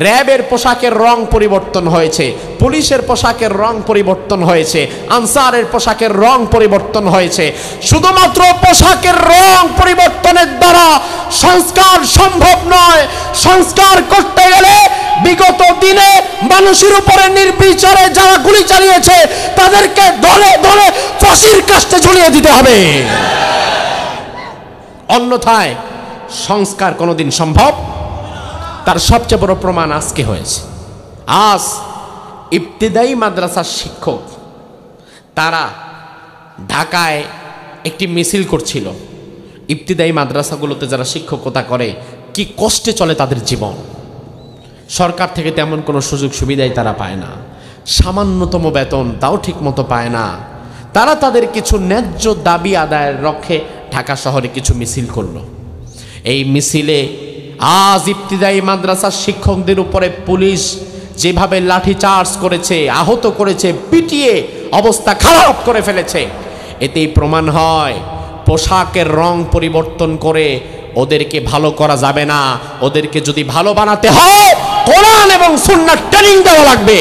র্যাবের পোশাকের রং পরিবর্তন হয়েছে, পুলিশের পোশাকের রং পরিবর্তন হয়েছে, আনসারের পোশাকের রং পরিবর্তন হয়েছে। শুধুমাত্র পোশাকের রং পরিবর্তনের দ্বারা সংস্কার সম্ভব নয়। সংস্কার করতে গেলে বিগত দিনে মানুষের উপরে নির্বিচারে যারা গুলি চালিয়েছে তাদেরকে ধরে ধরে ফাঁসির কাস্টে ঝুলিয়ে দিতে হবে, অন্যথায় সংস্কার কোনোদিন সম্ভব। তার সবচেয়ে বড় প্রমাণ আজকে হয়েছে। আজ ইবতিদায়ী মাদ্রাসার শিক্ষক তারা ঢাকায় একটি মিছিল করছিল। ইবতিদায়ী মাদ্রাসাগুলোতে যারা শিক্ষকতা করে কি কষ্টে চলে তাদের জীবন। সরকার থেকে তেমন কোনো সুযোগ সুবিধাই তারা পায় না, সামান্যতম বেতন তাও ঠিক মতো পায় না। তারা তাদের কিছু ন্যায্য দাবি আদায়ের লক্ষ্যে ঢাকা শহরে কিছু মিছিল করলো। এই মিছিলে আজ ইবতিদায়ী মাদ্রাসার শিক্ষকদের উপরে পুলিশ যেভাবে লাঠিচার্জ করেছে, আহত করেছে, পিটিয়ে অবস্থা খারাপ করে ফেলেছে, এতেই প্রমাণ হয় পোশাকের রং পরিবর্তন করে ওদেরকে ভালো করা যাবে না। ওদেরকে যদি ভালো বানাতে হয় কোরআন এবং সুন্নাহ ট্রেনিং দেওয়া লাগবে।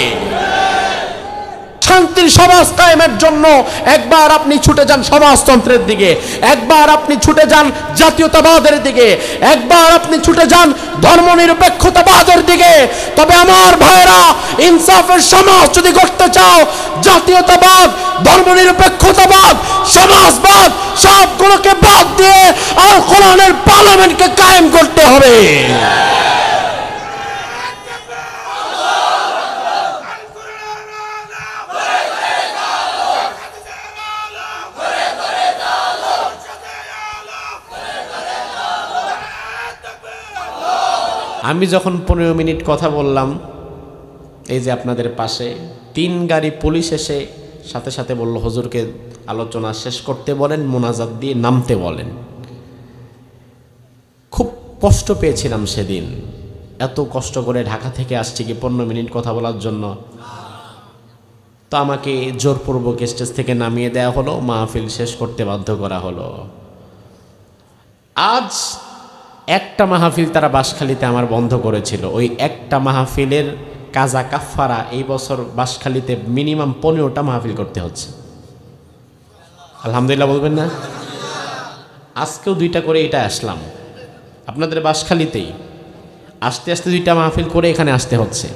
শান্তির সমাজ কায়েমের জন্য একবার আপনি ছুটে যান সমাজতন্ত্রের দিকে, একবার আপনি ছুটে যান জাতীয়তাবাদের দিকে, একবার আপনি ছুটে যান ধর্মনিরপেক্ষতাবাদের দিকে। তবে আমার ভাইরা, ইনসাফের সমাজ যদি গড়তে চাও, জাতীয়তাবাদ, ধর্মনিরপেক্ষতাবাদ, সমাজবাদ সবগুলোকে বাদ দিয়ে আর কোরআনের পার্লামেন্টকে কায়েম করতে হবে। আমি যখন 15 মিনিট কথা বললাম, এই যে আপনাদের পাশে 3 গাড়ি পুলিশ এসে সাথে সাথে বলল হুজুরকে আলোচনা শেষ করতে বলেন, মোনাজাত দিয়ে নামতে বলেন। খুব কষ্ট পেয়েছিলাম সেদিন। এত কষ্ট করে ঢাকা থেকে আসছি কি 15 মিনিট কথা বলার জন্য? তো আমাকে জোরপূর্বক স্টেজ থেকে নামিয়ে দেওয়া হলো, মাহফিল শেষ করতে বাধ্য করা হলো। আজ একটা মাহফিল তারা বাঁশখালীতে আমার বন্ধ করেছিল। ওই একটা মাহফিলের কাজা কাফারা এই বছর বাঁশখালীতে মিনিমাম 15টা মাহফিল করতে হচ্ছে। আলহামদুলিল্লাহ বলবেন না? আজকেও 2টা করে এটা আসলাম আপনাদের বাঁশখালীতেই। আসতে আসতে 2টা মাহফিল করে এখানে আসতে হচ্ছে।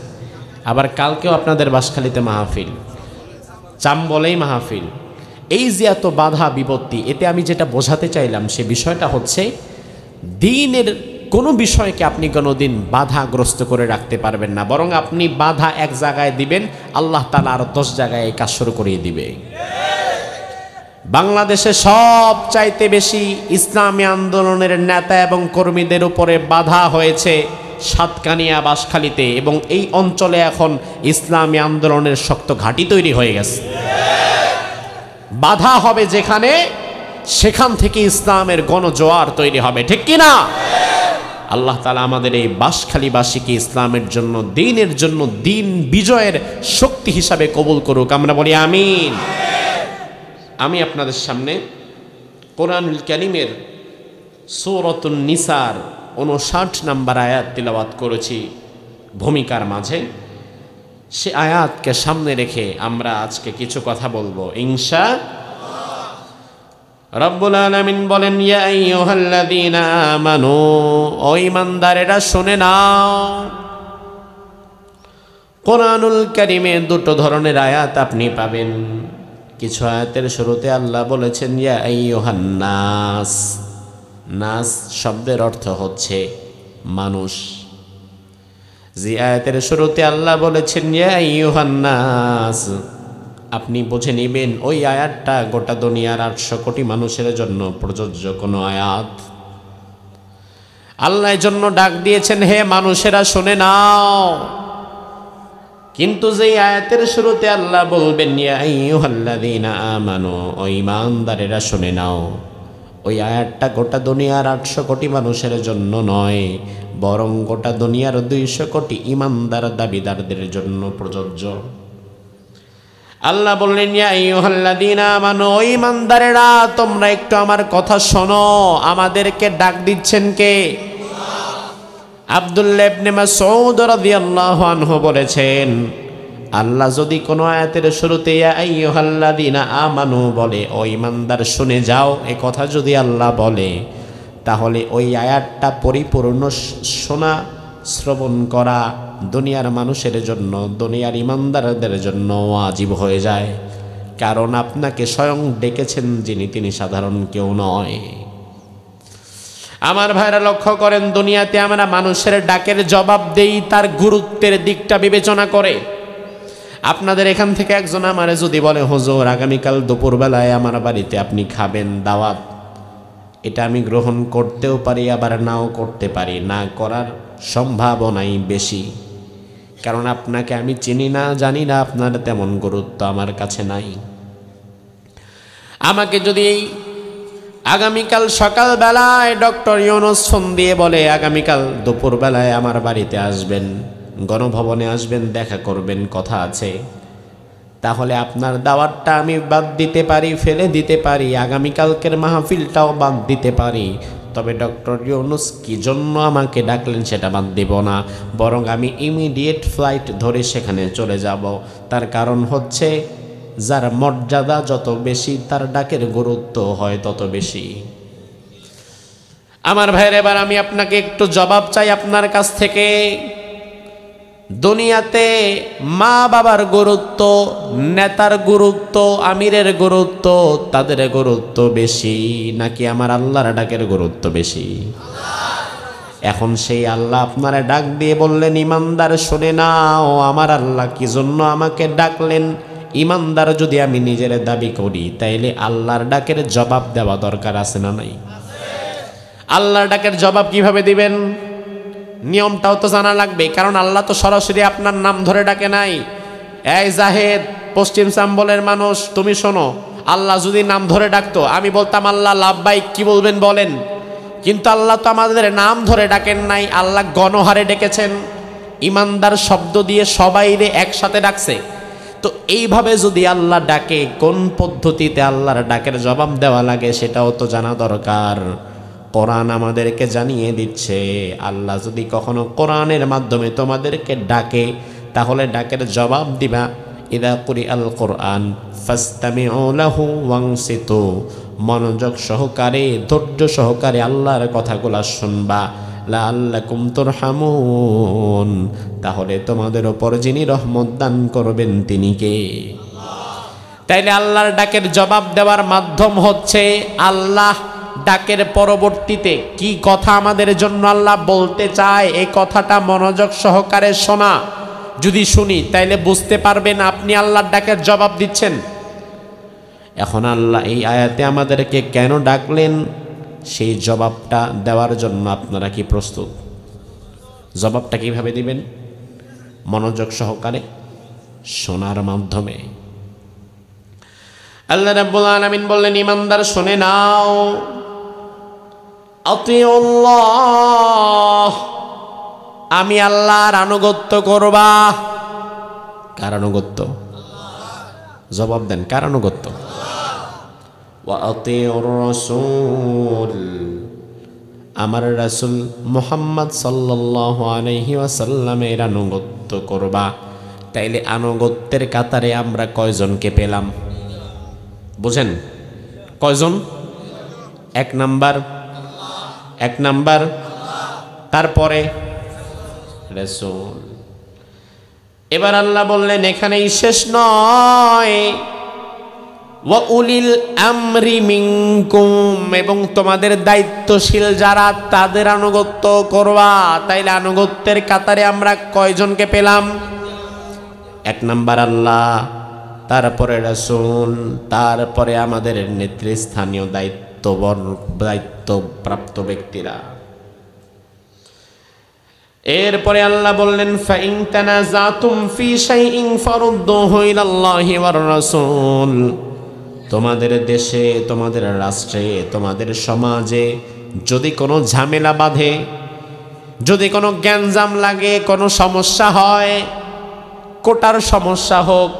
আবার কালকেও আপনাদের বাঁশখালীতে মাহফিল, চাম বলেই মাহফিল। এই যে এত বাধা বিপত্তি, এতে আমি যেটা বোঝাতে চাইলাম সে বিষয়টা হচ্ছে দ্বীনের কোনো বিষয়কে আপনি কোনোদিন বাধাগ্রস্ত করে রাখতে পারবেন না, বরং আপনি বাধা এক জায়গায় দিবেন, আল্লাহ তাআলা আরো 10 জায়গায় এই কাজ শুরু করিয়ে দিবে। বাংলাদেশে সব চাইতে বেশি ইসলামী আন্দোলনের নেতা এবং কর্মীদের উপরে বাধা হয়েছে সাতকানিয়া বাঁশখালীতে, এবং এই অঞ্চলে এখন ইসলামী আন্দোলনের শক্ত ঘাঁটি তৈরি হয়ে গেছে। বাধা হবে যেখানে, সেখান থেকে ইসলামের গণজোয়ার তৈরি হবে, ঠিক কি না? আল্লাহ তাআলা আমাদের এই বাঁশখালীবাসীকে ইসলামের জন্য, দ্বীনের জন্য, দ্বীন বিজয়ের শক্তি হিসাবে কবুল করুক। আমরা বলি আমিন। আমি আপনাদের সামনে কোরআনুল কারীমের সূরাতুন নিসার 59 নম্বর আয়াত তিলাওয়াত করেছি ভূমিকার মাঝে। সে আয়াতকে সামনে রেখে আমরা আজকে কিছু কথা বলবো ইনশাআল্লাহ। রব্বুল আলামিন বলেন, ইয়া আইয়ুহাল্লাযীনা আমানু, ও ঈমানদারেরা শুনে নাও। কোরআনুল কারীমে 2 ধরনের আয়াত আপনি পাবেন। কিছু আয়াতের শুরুতে আল্লাহ বলেছেন ইয়া আইয়ুহান নাস। নাস শব্দের অর্থ হচ্ছে মানুষ। যে আয়াতের শুরুতে আল্লাহ বলেছেন ইয়া আইয়ুহান নাস, আপনি বুঝে নেবেন ওই আয়াতটা গোটা দুনিয়ার 800 কোটি মানুষের জন্য প্রযোজ্য কোনো আয়াত। আল্লাহ এর জন্য ডাক দিয়েছেন, হে মানুষেরা শুনে নাও। কিন্তু যেই আয়াতের শুরুতে আল্লাহ বলবেন ইয়া আইয়ুহাল্লাযীনা আমানু, ও ঈমানদারেরা শুনে নাও, ওই আয়াতটা গোটা দুনিয়ার 800 কোটি মানুষের জন্য নয়, বরং গোটা দুনিয়ার 200 কোটি ঈমানদার দাবিদারদের জন্য প্রযোজ্য। আল্লাহ বললেন ইয়া আইয়ুহাল্লাযীনা আমানু, ও ঈমানদারেরা তোমরা একটু আমার কথা শোনো। আমাদেরকে ডাক দিচ্ছেন কে? আব্দুল্লাহ ইবনে মাসউদ রাদিয়াল্লাহু আনহু বলেছেন, আল্লাহ যদি কোনো আয়াতের শুরুতে ইয়া আইয়ুহাল্লাযীনা আমানু বলে, ও ঈমানদার শুনে যাও, এ কথা যদি আল্লাহ বলে, তাহলে ওই আয়াতটা পরিপূর্ণ শোনা, শ্রবণ করা দুনিয়ার মানুষের জন্য, দুনিয়ার ঈমানদারদের জন্য ওয়াজিব হয়ে যায়। কারণ আপনাকে স্বয়ং ডেকেছেন যিনি, তিনি সাধারণ কেউ নয়। আমার ভাইরা লক্ষ্য করেন, দুনিয়াতে আমরা মানুষের ডাকের জবাব দেই তার গুরুত্বের দিকটা বিবেচনা করে। আপনাদের এখান থেকে একজন আমারে যদি বলে, হুজুর আগামীকাল দুপুরবেলায় আমার বাড়িতে আপনি খাবেন দাওয়াত, এটা আমি গ্রহণ করতেও পারি, আবার নাও করতে পারি। না করার সম্ভাবনাই বেশি, কারণ আপনাকে আমি চিনি না, জানি না, আপনার তেমন গুরুত্ব আমার কাছে নাই। আমাকে যদি আগামীকাল সকালবেলায় ডক্টর ইউনূস ফোন দিয়ে বলে, আগামীকাল দুপুরবেলায় আমার বাড়িতে আসবেন, গণভবনে আসবেন, দেখা করবেন, কথা আছে, তাহলে আপনার দাওয়াতটা আমি বাদ দিতে পারি, ফেলে দিতে পারি, আগামীকালকের মাহফিলটাও বাদ দিতে পারি। তবে ডক্টর ইউনূস কি জন্য আমাকে ডাকলেন সেটা বাদ দেব না, বরং আমি ইমিডিয়েট ফ্লাইট ধরে সেখানে চলে যাব। তার কারণ হচ্ছে, যার মর্যাদা যত বেশি, তার ডাকের গুরুত্ব হয় তত বেশি। আমার ভাইয়ের, এবার আমি আপনাকে একটু জবাব চাই আপনার কাছ থেকে। দুনিয়াতে মা বাবার গুরুত্ব, নেতার গুরুত্ব, আমিরের গুরুত্ব, তাদের গুরুত্ব বেশি, নাকি আমার আল্লাহর ডাকের গুরুত্ব বেশি? এখন সেই আল্লাহ আপনারা ডাক দিয়ে বললেন, ঈমানদার শুনে নাও, আমার আল্লাহ কি জন্য আমাকে ডাকলেন। ঈমানদার যদি আমি নিজের দাবি করি, তাইলে আল্লাহর ডাকের জবাব দেওয়া দরকার আছে না নাই? আল্লাহর ডাকের জবাব কিভাবে দিবেন, নিয়মটাও তো জানা লাগবে। কারণ আল্লাহ তো সরাসরি আপনার নাম ধরে ডাকে নাই। এই জাহেদ, পশ্চিম চাম্বলের মানুষ, তুমি শোনো, আল্লাহ যদি নাম ধরে ডাকতো, আমি বলতাম আল্লাহ লাব্বাইক, কি বলবেন বলেন। কিন্তু আল্লাহ তো আমাদের নাম ধরে ডাকেন নাই, আল্লাহ গণহারে ডেকেছেন, ঈমানদার শব্দ দিয়ে সবাইরে একসাথে ডাকছে। তো এইভাবে যদি আল্লাহ ডাকে, কোন পদ্ধতিতে আল্লাহর ডাকের জবাব দেওয়া লাগে সেটাও তো জানা দরকার। কোরআন আমাদেরকে জানিয়ে দিচ্ছে, আল্লাহ যদি কখনো কোরআনের মাধ্যমে তোমাদেরকে ডাকে, তাহলে ডাকের জবাব দিবা। ইদা কুরিআল কোরআন ফাসতামিউ লাহু ওয়ানসিতু, মনোযোগ সহকারে, ধৈর্য সহকারে আল্লাহর কথাগুলো শুনবা। লাআল্লাকুম তুরহামুন, তাহলে তোমাদের উপর যিনি রহমত দান করবেন তিনি কে? তাইলে আল্লাহর ডাকের জবাব দেওয়ার মাধ্যম হচ্ছে আল্লাহ ডাকের পরবর্তীতে কি কথা আমাদের জন্য আল্লাহ বলতে চায়, এই কথাটা মনোযোগ সহকারে শোনা। যদি শুনি তাইলে বুঝতে পারবেন আপনি আল্লাহর ডাকের জবাব দিচ্ছেন। এখন আল্লাহ এই আয়াতে আমাদেরকে কেন ডাকলেন, সেই জবাবটা দেওয়ার জন্য আপনারা কি প্রস্তুত? জবাবটা কিভাবে দিবেন? মনোযোগ সহকারে শোনার মাধ্যমে। আল্লাহ রাব্বুল আলামিন বললেন, ঈমানদার শুনে নাও, আতিউল্লাহ, আমি আল্লাহর আনুগত্য করবা। কার আনুগত্য? জবাব দেন, কার আনুগত্য? ওয়া আতিউর রাসূল, আমার রাসূল মুহাম্মদ সাল্লাল্লাহু আলাইহি ওয়াসাল্লামের আনুগত্য করবা। তাইলে আনুগত্যের কাতারে আমরা কয়জনকে পেলাম বুঝেন? কয়জন? এক নাম্বার, তারপরে রাসূল। এবার আল্লাহ বললেন, এখানেই শেষ নয়, ওয়া উলিল আমরি মিনকুম, এবং তোমাদের দায়িত্বশীল যারা, তাদের আনুগত্য করবা। তাইলে আনুগত্যের কাতারে আমরা কয়জনকে পেলাম? এক নাম্বার আল্লাহ, তারপরে রাসূল, তারপরে আমাদের নেতৃস্থানীয় দায়িত্বপ্রাপ্ত ব্যক্তিরা। এরপরে আল্লাহ বললেন, ফাইন তানাজাতুম ফি শাইইন ফারুদ্দুহু ইলাল্লাহি ওয়ার রাসূল, তোমাদের দেশে, তোমাদের রাষ্ট্রে, তোমাদের সমাজে যদি কোনো ঝামেলা বাঁধে, যদি কোনো গ্যাঞ্জাম লাগে, কোনো সমস্যা হয়, কোটার সমস্যা হোক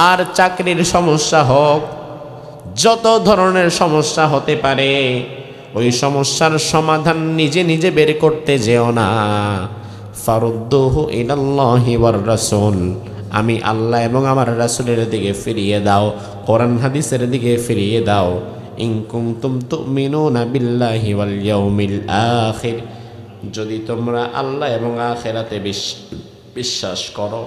আর চাকরির সমস্যা হোক, যত ধরনের সমস্যা হতে পারে, ওই সমস্যার সমাধান নিজে নিজে বের করতে যেও না। ফারুদ্দুহু ইলাল্লাহি ওয়ার রাসূল, আমি আল্লাহ এবং আমার রাসূলের দিকে ফিরিয়ে দাও, কোরআন হাদিসের দিকে ফিরিয়ে দাও। ইন কুনতুম তুমিনুনা বিল্লাহি ওয়াল ইয়াউমিল আখির, যদি তোমরা আল্লাহ এবং আখিরাতে বিশ্বাস করো।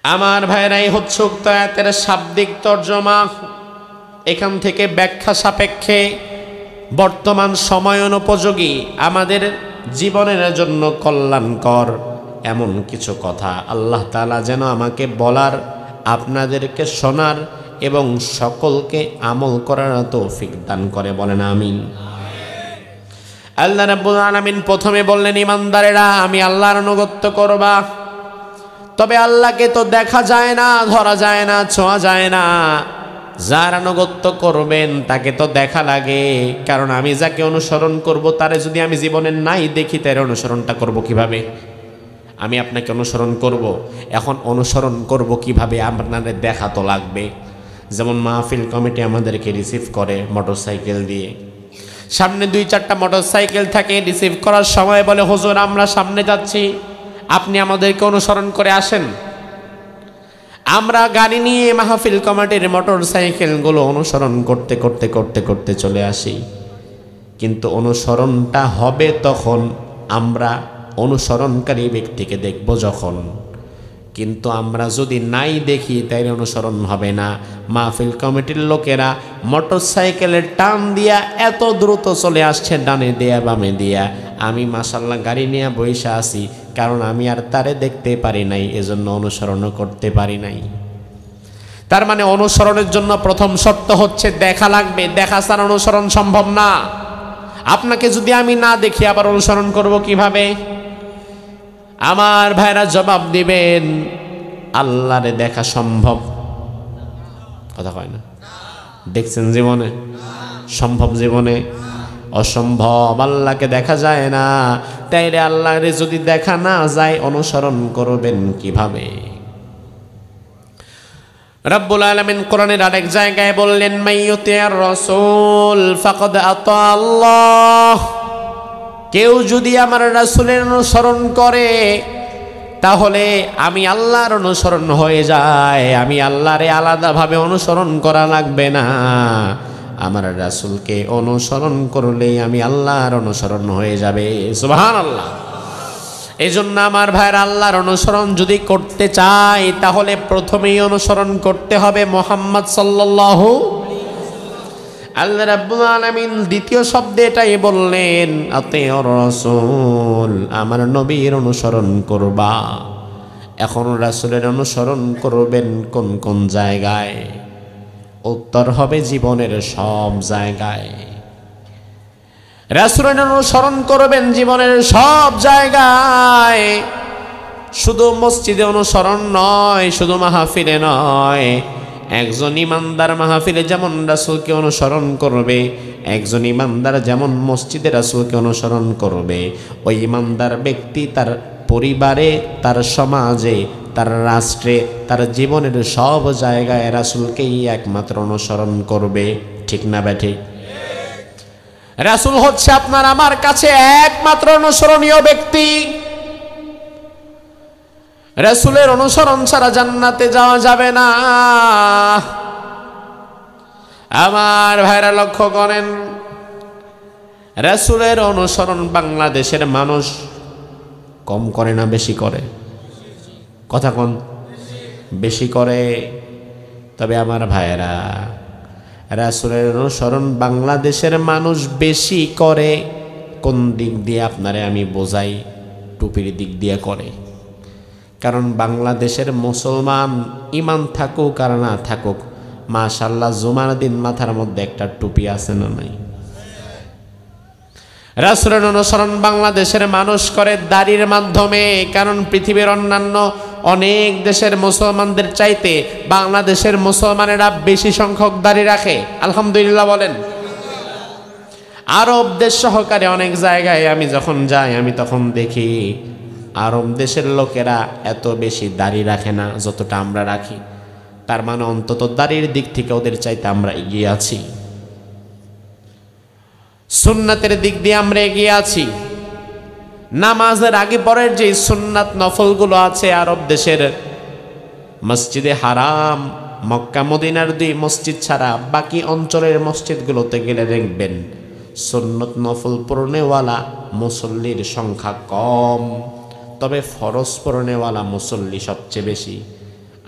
আমার ভাইরাই হচ্ছে উক্ত আয়াতের শাব্দিক তর্জমা। এখান থেকে ব্যাখ্যা সাপেক্ষে বর্তমান সময় অনুপযোগী, আমাদের জীবনের জন্য কল্যাণকর এমন কিছু কথা আল্লাহ তাআলা যেন আমাকে বলার, আপনাদেরকে শোনার এবং সকলকে আমল করার তৌফিক দান করে, বলেন আমিন। আল্লাহ রাব্বুল আলামিন প্রথমে বললেন, ইমানদারেরা আমি আল্লাহর আনুগত্য করবা। তবে আল্লাহকে তো দেখা যায় না, ধরা যায় না, ছোঁয়া যায় না। যার আনুগত্য করবেন তাকে তো দেখা লাগে, কারণ আমি যাকে অনুসরণ করব তারে যদি আমি জীবনে নাই দেখি, তার অনুসরণটা করব কিভাবে? আমি আপনাকে অনুসরণ করব, এখন অনুসরণ করব কিভাবে? আপনাদের দেখা তো লাগবে। যেমন মাহফিল কমিটি আমাদেরকে রিসিভ করে মোটরসাইকেল দিয়ে, সামনে 2-4টা মোটরসাইকেল থাকে, রিসিভ করার সময় বলে, হুজুর আমরা সামনে যাচ্ছি, আপনি আমাদেরকে অনুসরণ করে আসেন। আমরা গাড়ি নিয়ে মাহফিল কমিটির মোটরসাইকেলগুলো অনুসরণ করতে করতে করতে করতে চলে আসি, কিন্তু অনুসরণটা হবে তখন আমরা অনুসরণকারী ব্যক্তিকে দেখব যখন। কিন্তু আমরা যদি নাই দেখি তাই অনুসরণ হবে না। মাহফিল কমিটির লোকেরা মোটরসাইকেলের টান দিয়া এত দ্রুত চলে আসছে, ডানে দিয়া বামে দিয়া, আমি মাশাআল্লাহ গাড়ি নিয়ে বইসা আছি, কারণ আমি আর তারে দেখতে পারি নাই, এজন্য অনুসরণও করতে পারি নাই। তার মানে অনুসরণের জন্য প্রথম শর্ত হচ্ছে দেখা লাগবে, দেখা ছাড়া অনুসরণ সম্ভব না। আপনাকে যদি আমি না দেখি আবার অনুসরণ করব কিভাবে? আমার ভাইরা জবাব দিবেন, আল্লাহরে দেখা সম্ভব? কথা কয় না, দেখছেন জীবনে? সম্ভব জীবনে? অসম্ভব, আল্লাহকে দেখা যায় না। তাইলে আল্লাহরে যদি দেখা না যায় অনুসরণ করবেন কিভাবে? রব্বুল আলামিন কোরআনের আরেক জায়গায় বললেন, মাইয়ুতির রাসূল ফাকাদ আতা আল্লাহ, কেউ যদি আমার রাসূলের অনুসরণ করে তাহলে আমি আল্লাহর অনুসরণ হয়ে যায়। আমি আল্লাহরে আলাদাভাবে অনুসরণ করা লাগবে না, আমার রাসূলকে অনুসরণ করলেই আমি আল্লাহর অনুসরণ হয়ে যাবে। সুবহানাল্লাহ। এই জন্য আমার ভাইয়ের, আল্লাহর অনুসরণ যদি করতে চাই তাহলে প্রথমেই অনুসরণ করতে হবে মুহাম্মদ সাল্লাল্লাহু। আল্লাহ রাব্বুল আলামিন দ্বিতীয় শব্দে এটাই বললেন, আতিউর রাসূল, আমার নবীর অনুসরণ করবা। এখন রাসূলের অনুসরণ করবেন কোন কোন জায়গায়? উত্তর হবে জীবনের সব জায়গায়। রাসূলের অনুসরণ করবেন জীবনের সব জায়গায়, শুধু মসজিদে অনুসরণ নয়, শুধু মাহফিলে নয়। একজন ইমানদার মাহফিলে যেমন রাসূলকে অনুসরণ করবে, একজন ইমানদার যেমন মসজিদে রাসূলকে অনুসরণ করবে, ওই ইমানদার ব্যক্তি তার পরিবারে, তার সমাজে, তার রাষ্ট্রে, তার জীবনের সব জায়গায় রাসূলকেই একমাত্র অনুসরণ করবে। ঠিক না ব্যাঠিক? রাসূল হচ্ছে আপনার আমার কাছে একমাত্র অনুসরণীয় ব্যক্তি। রাসূলের অনুসরণ ছাড়া জান্নাতে যাওয়া যাবে না। আমার ভাইরা লক্ষ্য করেন, রাসূলের অনুসরণ বাংলাদেশের মানুষ কম করে না বেশি করে? কথা কোন? বেশি করে। তবে আমার ভাইরা, রাসূলের অনুসরণ বাংলাদেশের মানুষ বেশি করে কোন দিক দিয়ে আপনারে আমি বোঝাই? টুপির দিক দিয়ে করে। কারণ বাংলাদেশের মুসলমান ইমান থাকুক আর না থাকুক, মাশাআল্লাহ জুমার দিন মাথার মধ্যে একটা টুপি আছে না নাই? রাসূলের অনুসরণ বাংলাদেশের মানুষ করে দাড়ির মাধ্যমে। কারণ পৃথিবীর অন্যান্য অনেক দেশের মুসলমানদের চাইতে বাংলাদেশের মুসলমানেরা বেশি সংখ্যক দাড়ি রাখে। আলহামদুলিল্লাহ বলেন। আরব দেশ সহকারে অনেক জায়গায় আমি যখন যাই, আমি তখন দেখি আরব দেশের লোকেরা এত বেশি দাড়ি রাখে না যতটা আমরা রাখি। তার মানে অন্তত দাড়ির দিক থেকে ওদের চাইতে আমরা এগিয়ে আছি। সুন্নাতের দিক দিয়ে আমরা এগিয়ে আছি। নামাজের আগে পরের যে সুন্নাত নফলগুলো আছে আরব দেশের মসজিদে হারাম, মক্কা মদিনার 2 মসজিদ ছাড়া বাকি অঞ্চলের মসজিদগুলোতে গেলে দেখবেন সুন্নত নফল পড়নেওয়ালা মুসল্লির সংখ্যা কম, তবে ফরজ পড়নেওয়ালা মুসল্লি সবচেয়ে বেশি।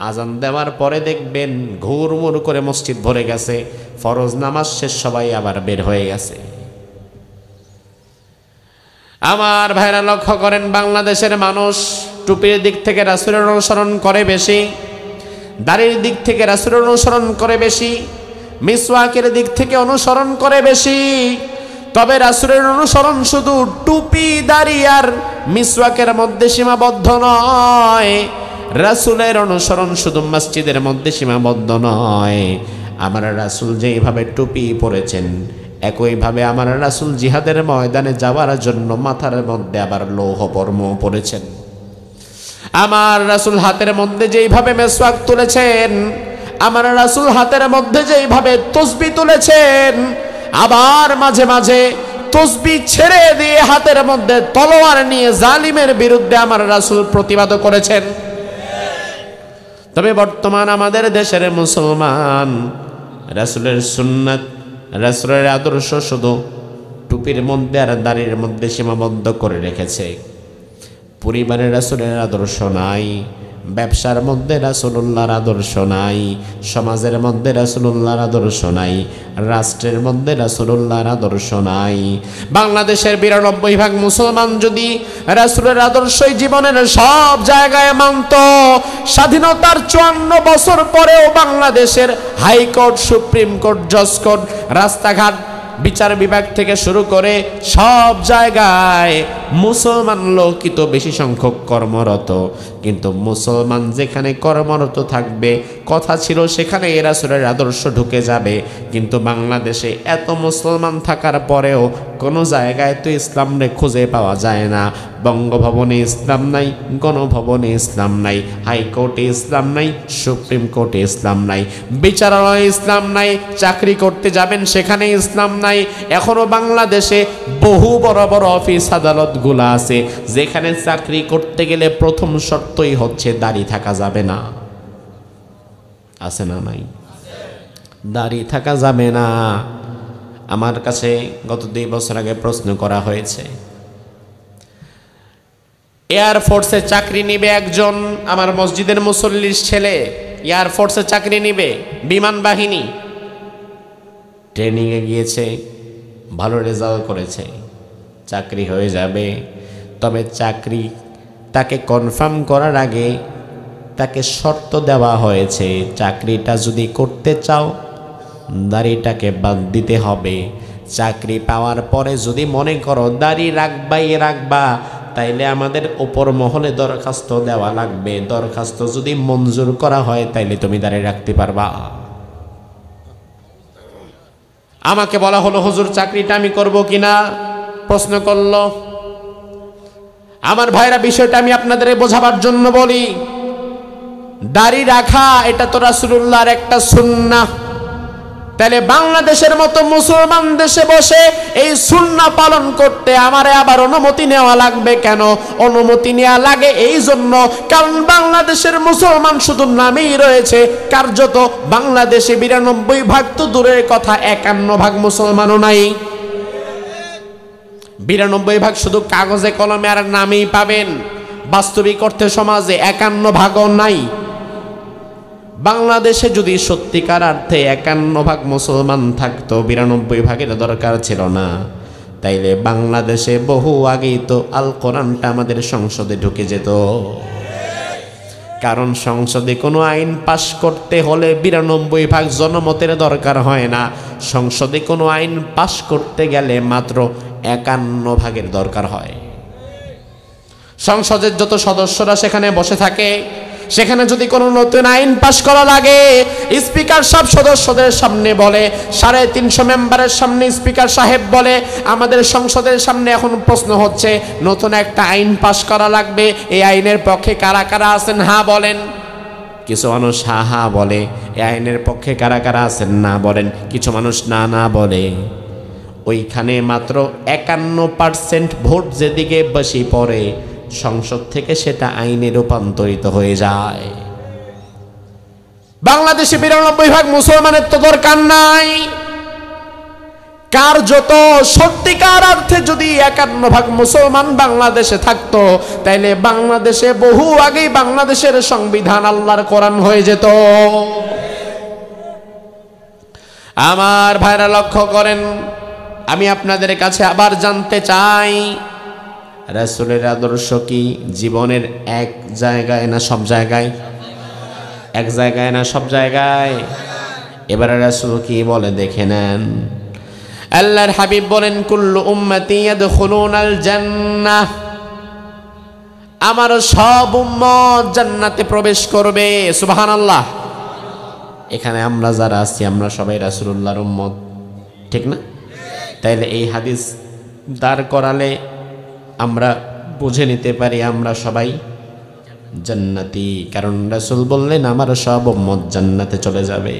আজান দেওয়ার পরে দেখবেন ঘুরমুর করে মসজিদ ভরে গেছে, ফরজ নামাজ শেষ সবাই আবার বের হয়ে গেছে। আমার ভাইরা লক্ষ্য করেন, বাংলাদেশের মানুষ টুপির দিক থেকে রাসূলের অনুসরণ করে বেশি, দাড়ির দিক থেকে রাসূলের অনুসরণ করে বেশি, মিসওয়াকের দিক থেকে অনুসরণ করে বেশি। তবে রাসূলের অনুসরণ শুধু টুপি দাড়ি আর মিসওয়াকের মধ্যে সীমাবদ্ধ নয়, রাসূলের অনুসরণ শুধু মসজিদের মধ্যে সীমাবদ্ধ নয়। আমার রাসূল যেইভাবে টুপি পরেছেন একইভাবে আমার রাসূল জিহাদের ময়দানে যাওয়ার জন্য মাথার মধ্যে আবার লৌহ বর্ম পরেছেন। আমার রাসূল হাতের মধ্যে যেইভাবে মেসওয়াক তুলেছেন, আমার রাসূল হাতের মধ্যে যেইভাবে তসবিহ তুলেছেন, আবার মাঝে মাঝে তসবিহ ছেড়ে দিয়ে হাতের মধ্যে তলোয়ার নিয়ে জালিমের বিরুদ্ধে আমার রাসূল প্রতিবাদ করেছেন। তবে বর্তমান আমাদের দেশের মুসলমান রাসূলের সুন্নাত, রাসূলের আদর্শ শুধু টুপির মধ্যে আর দাড়ির মধ্যে সীমাবদ্ধ করে রেখেছে। পরিবারের রাসূলের আদর্শ নাই, ব্যবসার মধ্যে রাসূলুল্লাহর আদর্শ নাই, সমাজের মধ্যে রাসূলুল্লাহর আদর্শ নাই, রাষ্ট্রের মধ্যে রাসূলুল্লাহর আদর্শ নাই। বাংলাদেশের ৯২% মুসলমান যদি রাসূলের আদর্শই জীবনের সব জায়গায় মানত, স্বাধীনতার ৫৪ বছর পরেও বাংলাদেশের হাইকোর্ট, সুপ্রিম কোর্ট, জজ কোর্ট, রাস্তাঘাট, বিচার বিভাগ থেকে শুরু করে সব জায়গায় মুসলমান লোকই তো বেশি সংখ্যক কর্মরত। কিন্তু মুসলমান যেখানে কর্মরত থাকবে, কথা ছিল সেখানে রাসূলের আদর্শ ঢুকে যাবে। কিন্তু বাংলাদেশে এত মুসলমান থাকার পরেও কোনো জায়গায় তো ইসলামরে খুঁজে পাওয়া যায় না। বঙ্গভবনে ইসলাম নাই, গণভবনে ইসলাম নাই, হাইকোর্টে ইসলাম নাই, সুপ্রিম কোর্টে ইসলাম নাই, বিচারালয়ে ইসলাম নাই, চাকরি করতে যাবেন সেখানে ইসলাম নাই। এখনো বাংলাদেশে বহু বড় বড় অফিস আদালতগুলো আছে যেখানে চাকরি করতে গেলে প্রথম শর্তই হচ্ছে দাড়ি থাকা যাবে না। আছে না নাই? দাড়ি থাকা যাবে না। আমার কাছে গত 2 বছর আগে প্রশ্ন করা হয়েছে, এয়ারফোর্সে চাকরি নিবে একজন, আমার মসজিদের মুসল্লির ছেলে এয়ারফোর্সে চাকরি নিবে, বিমান বাহিনী, ট্রেনিংয়ে গিয়েছে, ভালো রেজাল্ট করেছে, চাকরি হয়ে যাবে। তবে চাকরি তাকে কনফার্ম করার আগে তাকে শর্ত দেওয়া হয়েছে, চাকরিটা যদি করতে চাও দাড়িটাকে বাদ দিতে হবে। চাকরি পাওয়ার পরে যদি মনে করো দাড়ি রাখবা, তাইলে আমাদের উপর মহলে দরখাস্ত দেওয়া লাগবে। দরখাস্ত যদি মঞ্জুর করা হয় তাইলে তুমি দাড়ি রাখতে পারবা। আমাকে বলা হলো, হুজুর চাকরিটা আমি করব কিনা প্রশ্ন করলো। আমার ভাইরা, বিষয়টা আমি আপনাদের বোঝাবার জন্য বলি, দাড়ি রাখা এটা তো রাসূলুল্লাহর একটা সুন্নাহ। তাহলে বাংলাদেশের মতো মুসলমান দেশে বসে এই সুন্নাহ পালন করতে আমারে আবার অনুমতি নেওয়া লাগবে কেন? অনুমতি নেওয়া লাগে এই জন্য, কারণ বাংলাদেশের মুসলমান শুধু নামেই রয়েছে, কার্যত বাংলাদেশে ৯২% তো দূরের কথা, ৫১% মুসলমানও নাই। ৯২% শুধু কাগজে কলমে আর নামেই পাবেন, বাস্তবিক অর্থে সমাজে ৫১% নাই। বাংলাদেশে যদি সত্যিকার অর্থে ৫১% মুসলমান থাকতো, ৯২%-এর দরকার ছিল না। তাইলে বাংলাদেশে বহু আগেই তো আল কোরআনটা আমাদের সংসদে ঢুকে যেত। কারণ সংসদে কোনো আইন পাশ করতে হলে ৯২% জনমতের দরকার হয় না। সংসদে কোনো আইন পাশ করতে গেলে মাত্র ৫১%-এর দরকার হয়। সংসদের যত সদস্যরা সেখানে বসে থাকে, সেখানে যদি কোনো নতুন আইন পাশ করা লাগে, স্পিকার সব সদস্যদের সামনে বলে, ৩৫০ মেম্বারের সামনে স্পিকার সাহেব বলে, আমাদের সংসদের সামনে এখন প্রশ্ন হচ্ছে নতুন একটা আইন পাশ করা লাগবে, এই আইনের পক্ষে কারা কারা আছেন হা বলেন। কিছু মানুষ হা হা বলে। এই আইনের পক্ষে কারা কারা আছেন না বলেন। কিছু মানুষ না না বলে। ওইখানে মাত্র 51% ভোট যেদিকে বেশি পড়ে সংসদ থেকে সেটা আইনে রূপান্তরিত হয়ে যায়। বাংলাদেশে 92% মুসলমানের তো দরকার নাই। কার্যত সত্যিকার অর্থে যদি 51% মুসলমান বাংলাদেশে থাকতো তাইলে বাংলাদেশে বহু আগেই বাংলাদেশের সংবিধান আল্লাহর কোরআন হয়ে যেত। আমার ভাইরা লক্ষ্য করেন, আমি আপনাদের কাছে আবার জানতে চাই, রাসূলের আদর্শ কি জীবনের এক জায়গায় না সব জায়গায়? এক জায়গায় না সব জায়গায়? এবারে রাসূল কি বলে দেখে নেন। আল্লাহর হাবিব বলেন, কুল্লু উম্মতি ইয়াদখুলুনাল জান্নাহ, আমার সব উম্মত জান্নাতে প্রবেশ করবে। সুবহানাল্লাহ। এখানে আমরা যারা আছি আমরা সবাই রাসূলুল্লাহর উম্মত, ঠিক না? তাইলে এই হাদিস দাঁড় করালে আমরা বুঝে নিতে পারি আমরা সবাই জান্নাতি, কারণ রাসূল বললেন আমার সব উম্মত জান্নাতে চলে যাবে।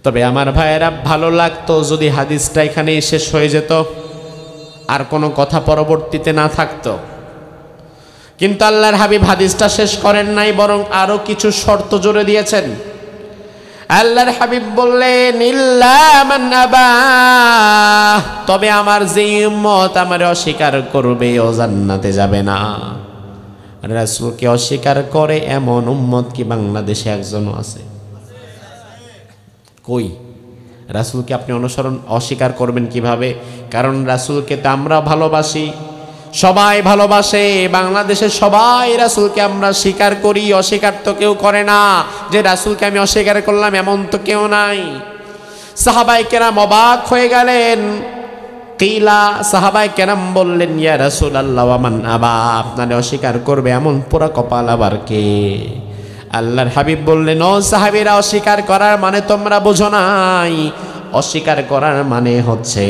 তবে আমার ভাইয়েরা, ভালো লাগতো যদি হাদিসটা এখানেই শেষ হয়ে যেত, আর কোনো কথা পরবর্তীতে না থাকতো। কিন্তু আল্লাহর হাবিব হাদিসটা শেষ করেন নাই, বরং আরো কিছু শর্ত জুড়ে দিয়েছেন। আল্লাহর হাবিব বললেন, ইল্লা মান আবা, তবে আমার যে উম্মত আমারে অস্বীকার করবে ও জান্নাতে যাবে না। রাসূলকে অস্বীকার করে এমন উম্মত কি বাংলাদেশে একজনও আছে? কই? রাসূলকে আপনি অস্বীকার করবেন কিভাবে? কারণ রাসূলকে তো আমরা ভালোবাসি, সবাই ভালোবাসে। বাংলাদেশে সবাই রাসূলকে আমরা স্বীকার করি, অস্বীকার তো কেউ করে না। যে রাসূলকে আমি অস্বীকার করলাম এমন তো কেউ নাই। সাহাবায়ে কেরাম অবাক হয়ে গেলেন। কিলা, সাহাবায়ে কেরাম বললেন, ইয়া রাসূলুল্লাহ ওয়া মান আবা, আপনারে অস্বীকার করবে এমন পোড়া কপাল আবার কে? আল্লাহর হাবিব বললেন, ও সাহাবীরা, অস্বীকার করার মানে তোমরা বোঝো নাই। অস্বীকার করার মানে হচ্ছে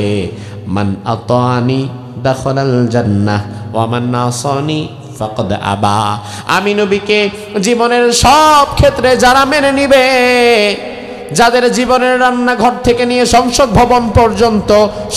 মান আতানি দাখালাল জান্নাহ ওয়া মান আসানি ফাকাদ আবা। আমি নবীকে জীবনের সব ক্ষেত্রে যারা মেনে নিবে, যাদের জীবনের রান্নাঘর থেকে নিয়ে সংসদ ভবন পর্যন্ত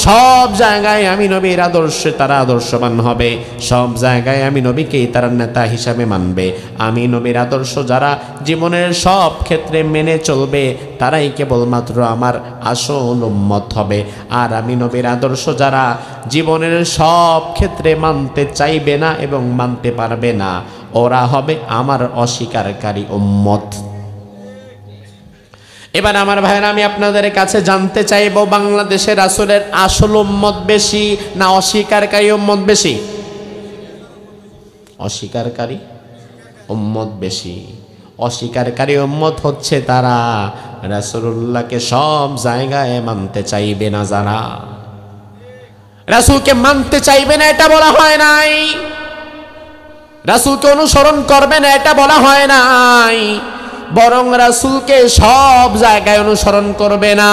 সব জায়গায় আমি নবীর আদর্শে তারা আদর্শবান হবে, সব জায়গায় আমি নবীকেই তারা নেতা হিসাবে মানবে। আমি নবীর আদর্শ যারা জীবনের সব ক্ষেত্রে মেনে চলবে তারাই কেবলমাত্র আমার আসল উম্মত হবে। আর আমি নবীর আদর্শ যারা জীবনের সব ক্ষেত্রে মানতে চাইবে না এবং মানতে পারবে না, ওরা হবে আমার অস্বীকারী উম্মত। এবার আমার ভাইরা, আমি আপনাদের কাছে জানতে চাইব, বাংলাদেশে রাসূলের আসল উম্মত বেশি না অস্বীকারী উম্মত বেশি? অস্বীকারী উম্মত বেশি। অস্বীকারী উম্মত হচ্ছে তারা রাসূলুল্লাহকে সব জায়গায় মানতে চাইবে না। যারা রাসূলকে মানতে চাইবে না এটা বলা হয় নাই, রাসূলকে অনুসরণ করবে না এটা বলা হয় নাই, বরং রাসূলকে সব জায়গায় অনুসরণ করবে না।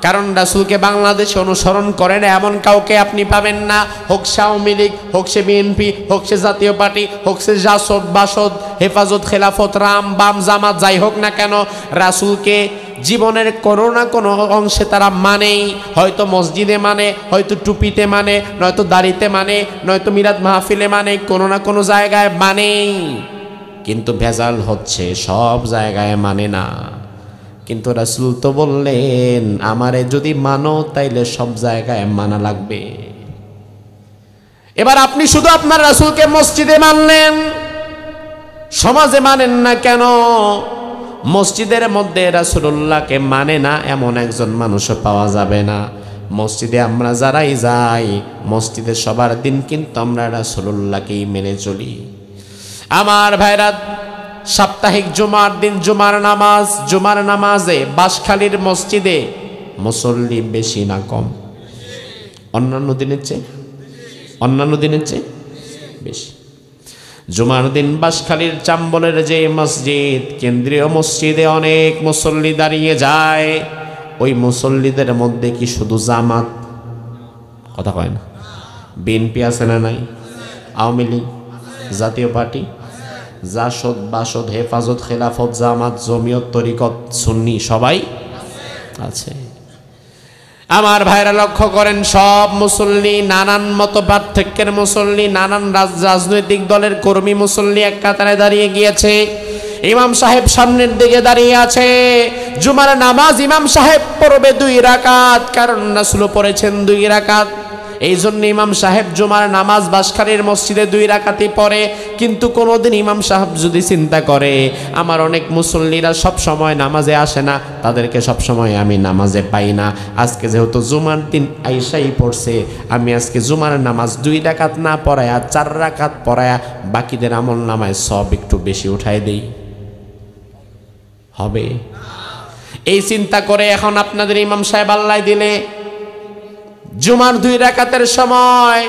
কারণ রাসূলকে বাংলাদেশে অনুসরণ করে না এমন কাউকে আপনি পাবেন না। হোক সে আওয়ামী লীগ, হোক সে বিএনপি, হোক সে জাতীয় পার্টি, হোক সে জাসদ, বাসদ, হেফাজত, খেলাফত, রাম, বাম, জামাত, যাই হোক না কেন, রাসূলকে জীবনের কোনো না কোনো অংশে তারা মানেই। হয়তো মসজিদে মানে, হয়তো টুপিতে মানে, নয়তো দাড়িতে মানে, নয়তো মিলাদ মাহফিলে মানে, কোনো না কোনো জায়গায় মানেই। কিন্তু ভেজাল হচ্ছে সব জায়গায় মানে না। কিন্তু রাসূল তো বললেন, আমারে যদি মানো তাইলে সব জায়গায় মানা লাগবে। এবার আপনি শুধু আপনার রাসূলকে মসজিদে মানলেন, সমাজে মানেন না কেন? মসজিদের মধ্যে রাসূলুল্লাহকে মানে না এমন একজন মানুষও পাওয়া যাবে না। মসজিদে আমরা যারাই যাই, মসজিদে সবার দিন কিন্তু আমরা রাসূলুল্লাহকেই মেনে চলি। আমার ভাইরা, সাপ্তাহিক জুমার দিন জুমার নামাজে বাঁশখালীর মসজিদে মুসল্লি বেশি না কম? অন্যান্য দিনের চেয়ে বেশি। জুমার দিন বাঁশখালীর চাম্বলের যে মসজিদ, কেন্দ্রীয় মসজিদে অনেক মুসল্লি দাঁড়িয়ে যায়। ওই মুসল্লিদের মধ্যে কি শুধু জামাত? কথা কয় না। বিএনপি আছে না নাই? আওয়ামী লীগ, জাতীয় পার্টি, জাসদ, বাসদ, হেফাজত, খেলাফত, জামাত, জমিয়ত, তরিকত, সুন্নি সবাই আছে। আমার ভাইরা লক্ষ্য করেন, সব মুসল্লি, নানান মত পার্থক্যের মুসল্লি, নানান রাজনৈতিক দলের কর্মী মুসল্লি এক কাতারে দাঁড়িয়ে গিয়েছে। ইমাম সাহেব সামনের দিকে দাঁড়িয়ে আছে। জুমার নামাজ ইমাম সাহেব পড়বে 2 রাকাত, কারণ রাসূল পড়েছেন 2 রাকাত। এই জন্য ইমাম সাহেব জুমার নামাজ বাসখালীর মসজিদে 2 রাকাতই পড়ে। কিন্তু কোনোদিন ইমাম সাহেব যদি চিন্তা করে, আমার অনেক মুসল্লিরা সব সময় নামাজে আসে না, তাদেরকে সব সময় আমি নামাজে পাই না, আজকে যেহেতু জুমার দিন আইসাই পড়ছে, আমি আজকে জুমার নামাজ 2 রাকাত না পড়ায়া 4 রাকাত পড়ায়া বাকিদের আমল নামায় সব একটু বেশি উঠাই দেই, হবে? এই চিন্তা করে এখন আপনাদের ইমাম সাহেব আল্লাহ দিলে জুমার 2 রাকাতের সময়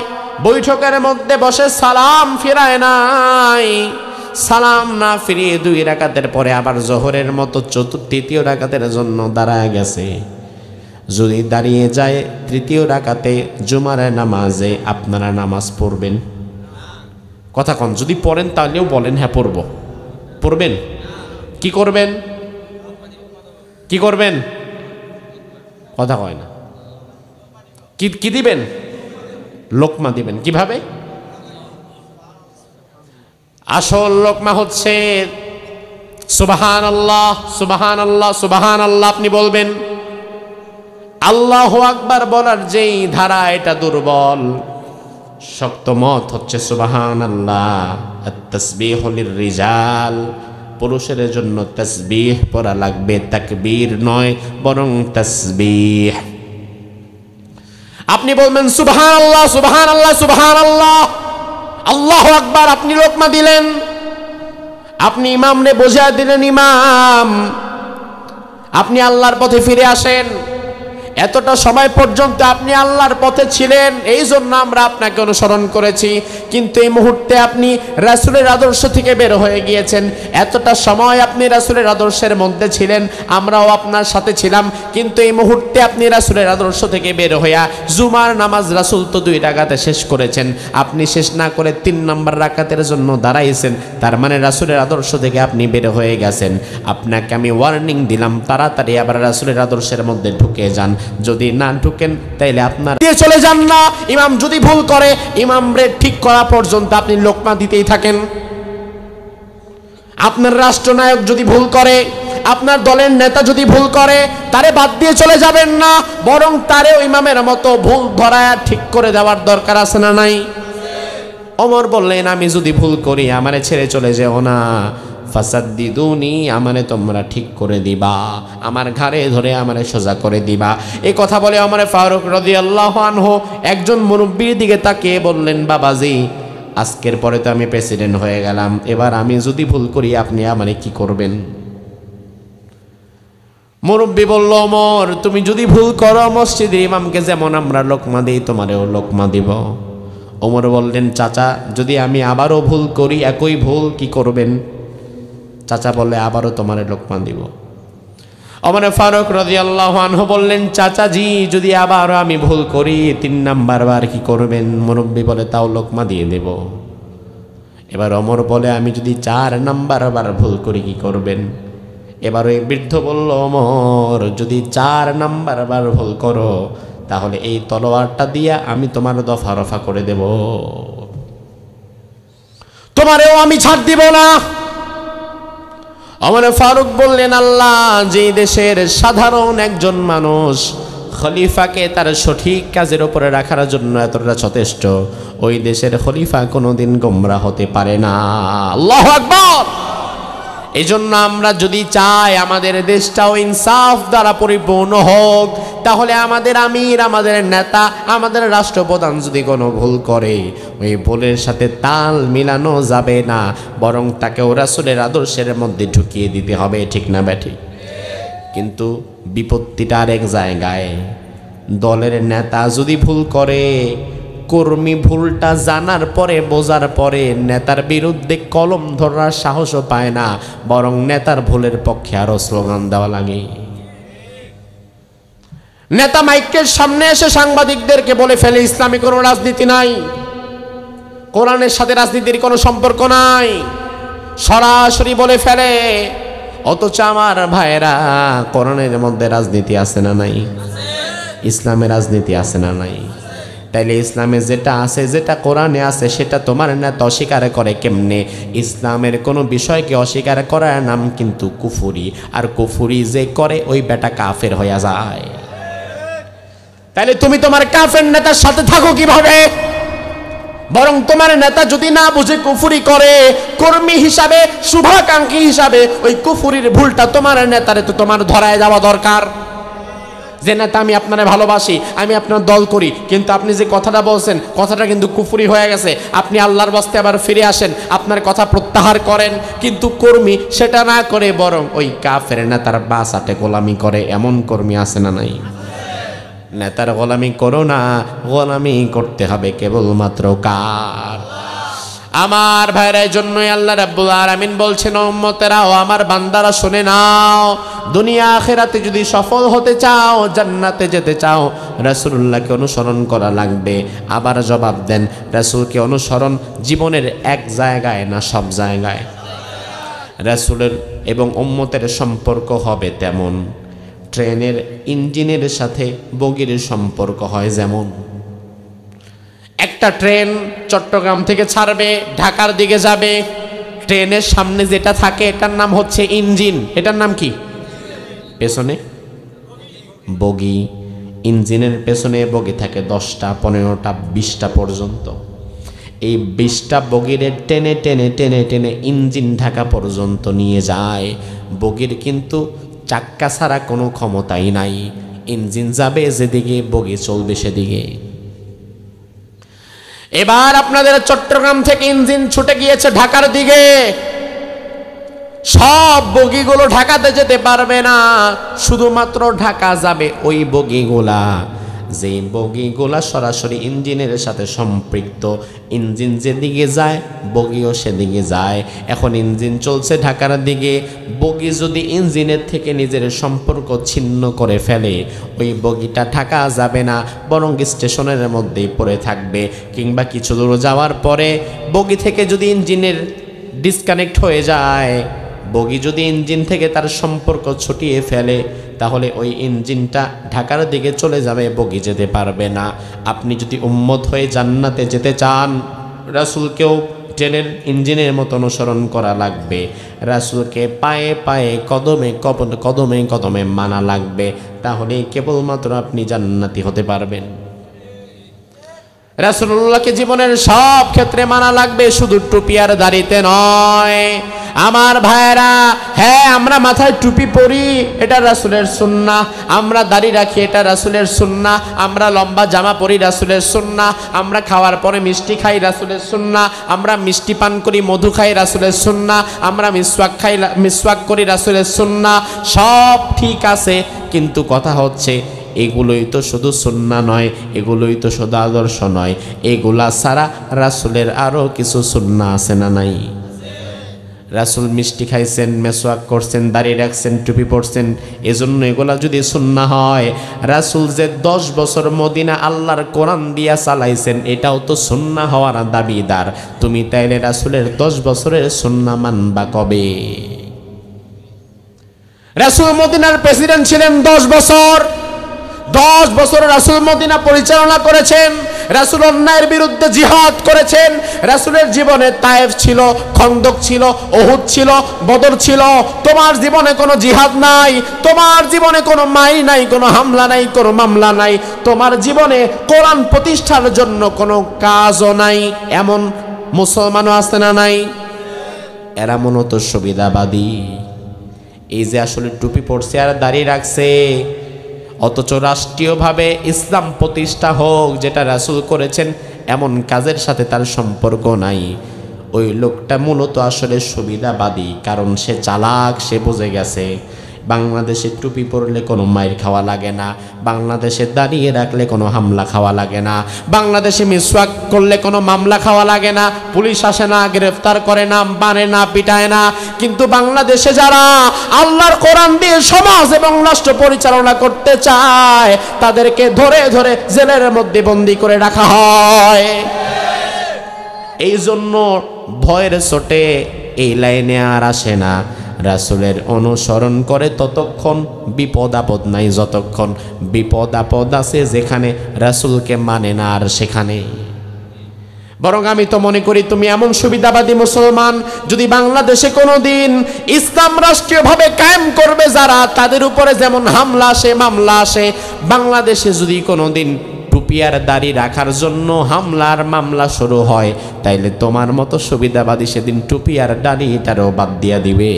বৈঠকের মধ্যে বসে সালাম ফিরায় নাই। সালাম না ফিরিয়ে 2 রাকাতের পরে আবার জোহরের মতো তৃতীয় রাকাতের জন্য দাঁড়ায় গেছে। যদি দাঁড়িয়ে যায় 3য় রাকাতে জুমার নামাজে, আপনারা নামাজ পড়বেন? কথা কন, যদি পড়েন তাহলেও বলেন হ্যাঁ পড়ব। পড়বেন? কি করবেন? কি করবেন? কথা কয় না। কি দিবেন? লোকমা দিবেন। কিভাবে? আসল লোকমা হচ্ছে সুবহানাল্লাহ, সুবহানাল্লাহ, সুবহানাল্লাহ আপনি বলবেন। আল্লাহু আকবার বলার যেই ধারা, এটা দুর্বল। শক্ত মত হচ্ছে সুবহানাল্লাহ। আত-তাসবিহু লির-রিজাল, পুরুষের জন্য তাসবিহ পড়া লাগবে, তাকবীর নয়, বরং তাসবিহ। আপনি বলবেন সুবহানাল্লাহ, সুবহানাল্লাহ, সুবহানাল্লাহ, আল্লাহু আকবার। আপনি লোকমা দিলেন, আপনি ইমামরে বোঝা দিলেন, ইমাম আপনি আল্লাহর পথে ফিরে আসেন। এতটা সময় পর্যন্ত আপনি আল্লাহর পথে ছিলেন, এই জন্য আমরা আপনাকে অনুসরণ করেছি। কিন্তু এই মুহূর্তে আপনি রাসূলের আদর্শ থেকে বের হয়ে গিয়েছেন। এতটা সময় আপনি রাসূলের আদর্শের মধ্যে ছিলেন, আমরাও আপনার সাথে ছিলাম, কিন্তু এই মুহূর্তে আপনি রাসূলের আদর্শ থেকে বের হইয়া জুমার নামাজ রাসূল তো 2 রাকাতে শেষ করেছেন, আপনি শেষ না করে 3 নম্বর রাকাতের জন্য দাঁড়াইছেন। তার মানে রাসূলের আদর্শ থেকে আপনি বের হয়ে গেছেন। আপনাকে আমি ওয়ার্নিং দিলাম, তাড়াতাড়ি আবার রাসূলের আদর্শের মধ্যে ঢুকে যান। যদি না ঢুকেন তাইলে আপনার দিয়ে চলে যান না। ইমাম যদি ভুল করে, ইমামরে ঠিক করা পর্যন্ত আপনি লোকমা দিতেই থাকেন। আপনার রাষ্ট্রনায়ক যদি ভুল করে, আপনার দলের নেতা যদি ভুল করে, তারে বাদ দিয়ে চলে যাবেন না, বরং তারেও ইমামের মতো ভুল ধরায়া ঠিক করে দেওয়ার দরকার আছে না নাই? ওমর বললেন, আমি যদি ভুল করি আমারে ছেড়ে চলে যেও না, ফাসাদ্দিদুনি, আমারে তোমরা ঠিক করে দিবা, আমার ঘাড়ে ধরে আমারে সোজা করে দিবা। এই কথা বলে ওমর ফারুক রাদিয়াল্লাহু আনহু একজন মুরব্বির দিকে তাকিয়ে বললেন, বাবাজি, আজকের পরে তো আমি প্রেসিডেন্ট হয়ে গেলাম, এবার আমি যদি ভুল করি আপনি আমারে কি করবেন? মুরব্বি বলল, ওমর তুমি যদি ভুল করো, মসজিদের ইমামকে যেমন আমরা লোকমা দিই, তোমারেও লোকমা দিব। ওমর বললেন, চাচা যদি আমি আবারও ভুল করি, একই ভুল, কি করবেন? চাচা বললে, আবারও তোমারে লোকমা দিব। ওমর ফারুক রাদিয়াল্লাহু আনহু বললেন, চাচাজি যদি আবারও আমি ভুল করি 3 নাম্বার বার কি করবেন? মুরব্বি বলে, তাও লোকমা দিয়ে দেব। এবার ওমর বলে, আমি যদি 4 নাম্বার বার ভুল করি কি করবেন? এবার ওই বৃদ্ধ বলল, ওমর যদি 4 নাম্বার বার ভুল করো, তাহলে এই তলোয়ারটা দিয়া আমি তোমার দফা রফা করে দেব, তোমারেও আমি ছাড় দিব না। ওমর ফারুক বললেন, আল্লাহ যে দেশের সাধারণ একজন মানুষ খলিফাকে তার সঠিক কাজের উপরে রাখার জন্য এতটা যথেষ্ট, ওই দেশের খলিফা কোনোদিন গোমরা হতে পারে না। আল্লাহু আকবার। এই জন্য আমরা যদি চাই আমাদের দেশটাও ইনসাফ দ্বারা পরিপূর্ণ হোক, তাহলে আমাদের আমির, আমাদের নেতা, আমাদের রাষ্ট্রপ্রধান যদি কোনো ভুল করে, ওই ভুলের সাথে তাল মিলানো যাবে না, বরং তাকেও রাসূলের আদর্শের মধ্যে ঢুকিয়ে দিতে হবে, ঠিক না ব্যাঠিক? কিন্তু বিপত্তিটা আরেক জায়গায়। দলের নেতা যদি ভুল করে, কর্মী ভুলটা জানার পরে, বোঝার পরে নেতার বিরুদ্ধে কলম ধরার সাহসও পায় না, বরং নেতার ভুলের পক্ষে আরো স্লোগান দেওয়া লাগে। নেতা মাইকের সামনে এসে সাংবাদিকদেরকে বলে ফেলে, ইসলামী কোনো রাজনীতি নাই, কোরআনের সাথে রাজনীতির কোনো সম্পর্ক নাই, সরাসরি বলে ফেলে। অথচ আমার ভাইরা, কোরআনের মধ্যে রাজনীতি আছে না নাই? ইসলামে রাজনীতি আছে না নাই? তাইলে ইসলামে যেটা আছে, যেটা কোরআনে আছে, সেটা তোমার নেতা অস্বীকার করে কেমনে? ইসলামের কোনো বিষয়কে অস্বীকার করার নাম কিন্তু কুফুরি, আর কুফুরি যে করে ওই বেটা কাফের হয়ে যায়। তাইলে তুমি তোমার কাফের নেতার সাথে থাকো কিভাবে? বরং তোমার নেতা যদি না বুঝে কুফুরি করে, কর্মী হিসাবে, শুভাকাঙ্ক্ষী হিসাবে ওই কুফুরির ভুলটা তোমার নেতারে তো তোমার ধরায় যাওয়া দরকার। যে নেতা আমি আপনারে ভালোবাসি, আমি আপনার দল করি, কিন্তু আপনি যে কথাটা বলছেন কথাটা কিন্তু কুফুরি হয়ে গেছে, আপনি আল্লাহর বাস্তে আবার ফিরে আসেন, আপনার কথা প্রত্যাহার করেন। কিন্তু কর্মী সেটা না করে বরং ওই কাফের নেতার বাসাতে গোলামি করে, এমন কর্মী আছে না নাই? নেতার গোলামি করো না, গোলামি করতে হবে কেবলমাত্র কার? আমার ভাইয়ের জন্যই আল্লাহ রাব্বুল আলামিন বলছেন, উম্মতেরা ও আমার বান্দারা শুনে নাও, দুনিয়া আখিরাতে যদি সফল হতে চাও, জান্নাতে যেতে চাও, রাসূলুল্লাহকে অনুসরণ করা লাগবে। আবার জবাব দেন, রাসূলকে অনুসরণ জীবনের এক জায়গায় না সব জায়গায়? রাসূলের এবং উম্মতের সম্পর্ক হবে তেমন, ট্রেনের ইঞ্জিনের সাথে বগির সম্পর্ক হয় যেমন। একটা ট্রেন চট্টগ্রাম থেকে ছাড়বে, ঢাকার দিকে যাবে, ট্রেনের সামনে যেটা থাকে এটার নাম হচ্ছে ইঞ্জিন। এটার নাম কি? পেছনে বগি। ইঞ্জিনের পেছনে বগি থাকে 10টা, 15টা, 20টা পর্যন্ত। এই 20টা বগিরে টেনে টেনে টেনে টেনে ইঞ্জিন ঢাকা পর্যন্ত নিয়ে যায়। বগির কিন্তু চাক্কা ছাড়া কোনো ক্ষমতাই নাই, ইঞ্জিন যাবে যেদিকে বগি চলবে সেদিকে। এবার আপনাদের চট্টগ্রাম থেকে ইঞ্জিন ছুটে গিয়েছে ঢাকার দিকে, সব বগিগুলো ঢাকাতে যেতে পারবে না, শুধুমাত্র ঢাকা যাবে ওই বগিগুলা, যে বগিগুলা সরাসরি ইঞ্জিনের সাথে সম্পৃক্ত। ইঞ্জিন যেদিকে যায় বগিও সেদিকে যায়। এখন ইঞ্জিন চলছে ঢাকার দিকে, বগি যদি ইঞ্জিনের থেকে নিজের সম্পর্ক ছিন্ন করে ফেলে, ওই বগিটা ঢাকা যাবে না, বরং স্টেশনের মধ্যেই পড়ে থাকবে। কিংবা কিছু দূর যাওয়ার পরে বগি থেকে যদি ইঞ্জিনের ডিসকানেক্ট হয়ে যায়, বগি যদি ইঞ্জিন থেকে তার সম্পর্ক ছুটিয়ে ফেলে, তাহলে ওই ইঞ্জিনটা ঢাকার দিকে চলে যাবে, বগি যেতে পারবে না। আপনি যদি উম্মত হয়ে জান্নাতে যেতে চান, রাসূলকেও ট্রেনের ইঞ্জিনের মতো অনুসরণ করা লাগবে, রাসূলকে পায়ে পায়ে কদমে কদমে কদমে মানা লাগবে, তাহলে কেবলমাত্র আপনি জান্নাতি হতে পারবেন। রাসূলুল্লাহকে জীবনের সব ক্ষেত্রে মানা লাগবে, শুধু টুপি আর দাড়িতে নয়। আমার ভাইয়েরা, হ্যাঁ আমরা মাথায় টুপি পরি, এটা রাসূলের সুন্নাহ। আমরা দাড়ি রাখি, এটা রাসূলের সুন্নাহ। আমরা লম্বা জামা পরি, রাসূলের সুন্নাহ। আমরা খাওয়ার পরে মিষ্টি খাই, রাসূলের সুন্নাহ। আমরা মিষ্টি পান করি, মধু খাই, রাসূলের সুন্নাহ। আমরা মিসওয়াক করি, রাসূলের সুন্নাহ। সব ঠিক আছে, কিন্তু কথা হচ্ছে এগুলোই তো শুধু সুন্নাহ নয়, এগুলোই তো শুধু আদর্শ নয়, এগুলা ছাড়া রাসূলের আরও কিছু সুন্নাহ আছে না নাই? রাসূল মিষ্টি খাইছেন, মেসওয়াক করছেন, দাড়ি রাখছেন, টুপি পরছেন, এজন্য এগুলা যদি সুন্নাহ হয়, রাসূল যে 10 বছর মদিনা আল্লাহর কোরআন দিয়া চালাইছেন, এটাও তো সুন্নাহ হওয়ার দাবিদার। তুমি তাইলে রাসূলের 10 বছরের সুন্নাহ মানবা কবে? রাসূল মদিনার প্রেসিডেন্ট ছিলেন 10 বছর। 10 বছর রাসূল মদিনা পরিচালনা করেছেন। রাসূল অন্যায়ের বিরুদ্ধে জিহাদ করেছেন। রাসূলের জীবনে তায়েফ ছিল, খন্দক ছিল, উহুদ ছিল, বদর ছিল। তোমার জীবনে কোনো জিহাদ নাই, তোমার জীবনে কোনো মাই নাই, কোনো হামলা নাই, কোনো মামলা নাই, তোমার জীবনে কোরআন প্রতিষ্ঠার জন্য কোনো কাজও নাই। এমন মুসলমানও আছে না নাই? এরা মূলত সুবিধাবাদী। এই যে আসলে টুপি পরছে আর দাড়ি রাখছে, অথচ রাষ্ট্রীয়ভাবে ইসলাম প্রতিষ্ঠা হোক, যেটা রাসূল করেছেন, এমন কাজের সাথে তার সম্পর্ক নাই। ওই লোকটা মূলত আসলে সুবিধাবাদী, কারণ সে চালাক, সে বুঝে গেছে বাংলাদেশে টুপি পরলে কোনো মাইর খাওয়া লাগে না, বাংলাদেশে দাঁড়িয়ে রাখলে কোনো হামলা খাওয়া লাগে না, বাংলাদেশে মিসওয়াক করলে কোনো মামলা খাওয়া লাগে না, পুলিশ আসে না, গ্রেফতার করে না, মানে না, পিটায় না। কিন্তু বাংলাদেশে যারা আল্লাহর কোরআন দিয়ে সমাজ এবং রাষ্ট্র পরিচালনা করতে চায়, তাদেরকে ধরে ধরে জেলের মধ্যে বন্দী করে রাখা হয়। এই জন্য ভয়ের চোটে এই লাইনে আর আসে না। রাসূলের অনুসরণ করে ততক্ষণ বিপদ আপদ নাই, যতক্ষণ বিপদ আপদ আছে যেখানে রাসূলকে মানে না আর সেখানে। বরং আমি তো মনে করি তুমি এমন সুবিধাবাদী মুসলমান, যদি বাংলাদেশে কোনোদিন ইসলাম রাষ্ট্রীয়ভাবে কায়েম করবে যারা, তাদের উপরে যেমন হামলা আসে মামলা আসে, বাংলাদেশে যদি কোনোদিন টুপি আর দাড়ি রাখার জন্য হামলার মামলা শুরু হয়, তাইলে তোমার মতো সুবিধাবাদী সেদিন টুপি আর দাড়ি এটারও বাদ দিয়া দিবে।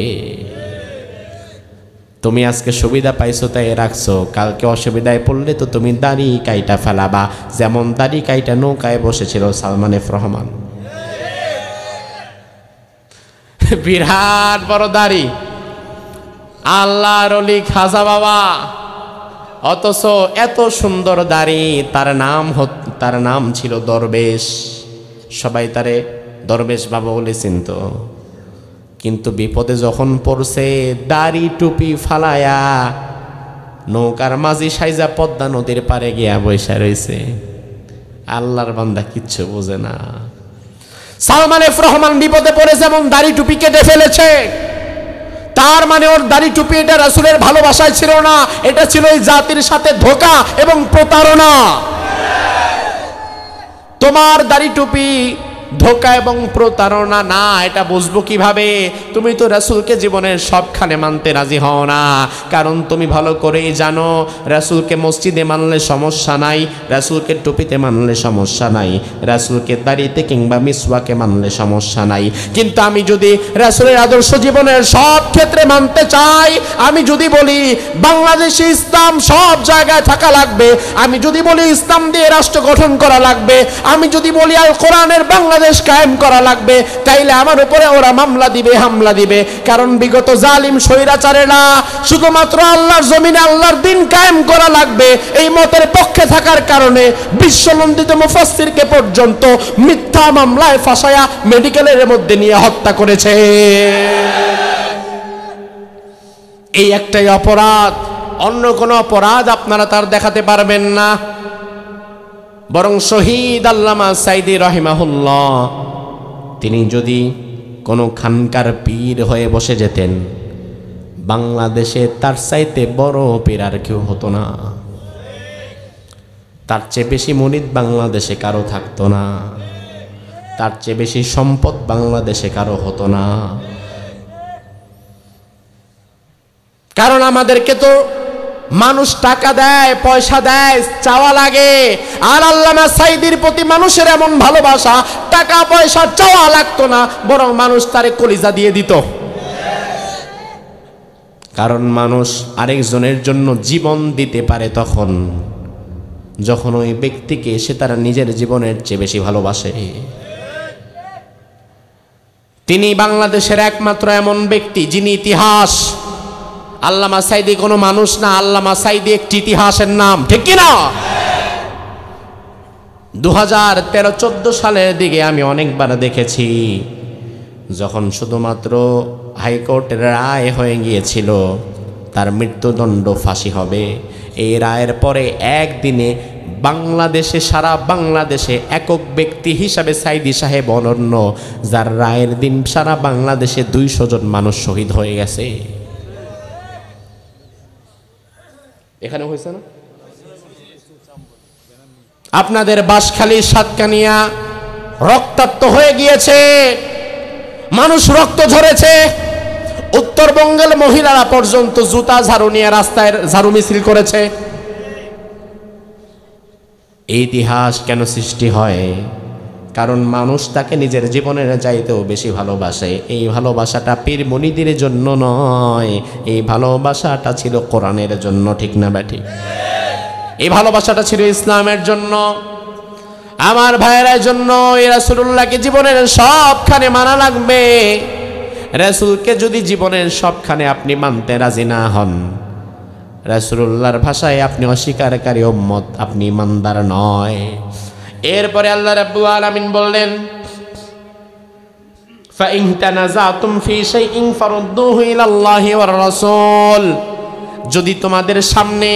তুমি আজকে সুবিধা পাইছো তাই রাখছো, কালকে অসুবিধায় পড়লে তো তুমি দাড়ি কাইটা ফেলাবা, যেমন দাড়ি কাইটা নৌকায় বসেছিল সালমান এফ রহমান। বিরাট বড় দাড়ি, আল্লাহর ওলি খাজা বাবা, অথচ এত সুন্দর দাড়ি। তার নাম ছিল দরবেশ, সবাই তারে দরবেশ বাবা বলে চিনত। কিন্তু বিপদে যখন পড়ছে, দাড়ি টুপি ফালায়া নৌকার মাঝি সাইজা পদ্মা নদীর পারে গিয়া বৈশা রয়েছে। আল্লাহর বান্দা কিচ্ছু বোঝে না। সালমান এফ রহমান বিপদে পড়ে যেমন দাড়ি টুপি কেটে ফেলেছে, তার মানে ওর দাড়ি টুপি এটা রাসূলের ভালোবাসায় ছিল না, এটা ছিল এই জাতির সাথে ধোঁকা এবং প্রতারণা। তোমার দাড়ি টুপি ধোঁকা এবং প্রতারণা না, এটা বুঝবো কিভাবে? তুমি তো রাসূলকে জীবনের সবখানে মানতে রাজি হও না, কারণ তুমি ভালো করেই জানো রাসূলকে মসজিদে মানলে সমস্যা নাই, রাসূলকে টুপিতে মানলে সমস্যা নাই, রাসূলকে দাড়িতে কিংবা মিসওয়াকে মানলে সমস্যা নাই। কিন্তু আমি যদি রাসূলের আদর্শ জীবনের সব ক্ষেত্রে মানতে চাই, আমি যদি বলি বাংলাদেশে ইসলাম সব জায়গায় থাকা লাগবে, আমি যদি বলি ইসলাম দিয়ে রাষ্ট্র গঠন করা লাগবে, আমি যদি বলি আল কোরআনের বাংলাদেশ কায়েম করা লাগবে, তাইলে আমার উপরে ওরা মামলা দিবে, হামলা দিবে। কারণ বিগত জালিম স্বৈরাচারেরা শুধুমাত্র আল্লাহর জমিনে আল্লাহর দ্বীন কায়েম করা লাগবে এই মতের পক্ষে থাকার কারণে বিশ্বনন্দিত মুফাসসিরকে পর্যন্ত মিথ্যা মামলায় ফাঁসায়া মেডিকেলের মধ্যে নিয়ে হত্যা করেছে। এই একটাই অপরাধ, অন্য কোনো অপরাধ আপনারা তার দেখাতে পারবেন না। বরং শহীদ আল্লামা সাইদি রহিমাহুল্লাহ, তিনি যদি কোনো খানকার পীর হয়ে বসে যেতেন, বাংলাদেশে তার চাইতে বড় পীর আর কেউ হতো না, তার চেয়ে বেশি মুরিদ বাংলাদেশে কারো থাকতো না, তার চেয়ে বেশি সম্পদ বাংলাদেশে কারো হতো না। কারণ আমাদেরকে তো মানুষ টাকা দেয়, পয়সা দেয়, চাওয়া লাগে, আর আল্লামা সাইদির প্রতি মানুষের এমন ভালোবাসা, টাকা পয়সা চাওয়া লাগতো না, বরং মানুষ তারে কলিজা দিয়ে দিত। কারণ মানুষ আরেকজনের জন্য জীবন দিতে পারে তখন যখন ওই ব্যক্তিকে সে তার নিজের জীবনের চেয়ে বেশি ভালোবাসে। তিনি বাংলাদেশের একমাত্র এমন ব্যক্তি যিনি ইতিহাস, আল্লামা সাইদি কোনো মানুষ না, আল্লামা সাইদি একটি ইতিহাসের নাম, ঠিক কি না? 2013-14 সালের দিকে আমি অনেকবার দেখেছি, যখন শুধুমাত্র হাইকোর্টের রায় হয়ে গিয়েছিল তার মৃত্যুদণ্ড ফাঁসি হবে, এই রায়ের পরে একদিনে বাংলাদেশে, সারা বাংলাদেশে একক ব্যক্তি হিসাবে সাইদি সাহেব অনন্য, যার রায়ের দিন সারা বাংলাদেশে 200 জন মানুষ শহীদ হয়ে গেছে। এখানে হয়েছে না? আপনাদের বাঁশখালী, সাতকানিয়া রক্তাক্ত হয়ে গিয়েছে, মানুষ রক্ত ঝরেছে। উত্তরবঙ্গের মহিলারা পর্যন্ত জুতা ঝাড়ু নিয়ে রাস্তায় ঝাড়ু মিছিল করেছে। এই ইতিহাস কেন সৃষ্টি হয়? কারণ মানুষ তাকে নিজের জীবনের চাইতেও বেশি ভালোবাসে। এই ভালোবাসাটা পীর মুরিদের জন্য নয়, এই ভালোবাসাটা ছিল কোরআনের জন্য, ঠিক না ব্যাটি? এই ভালোবাসাটা ছিল ইসলামের জন্য, আমার ভাইয়ের জন্য। এই রাসূলুল্লাহকে জীবনের সবখানে মানা লাগবে। রাসূলকে যদি জীবনের সবখানে আপনি মানতে রাজি না হন, রাসূলুল্লাহর ভাষায় আপনি অস্বীকারী উম্মত, আপনি ইমানদার নয়। এরপরে আল্লাহ রাব্বুল আলামিন বললেন, ফাইন তানাযাতুম ফি শাইইন ফারুদ্দুহু ইলাল্লাহি ওয়ার রাসূল। যদি তোমাদের সামনে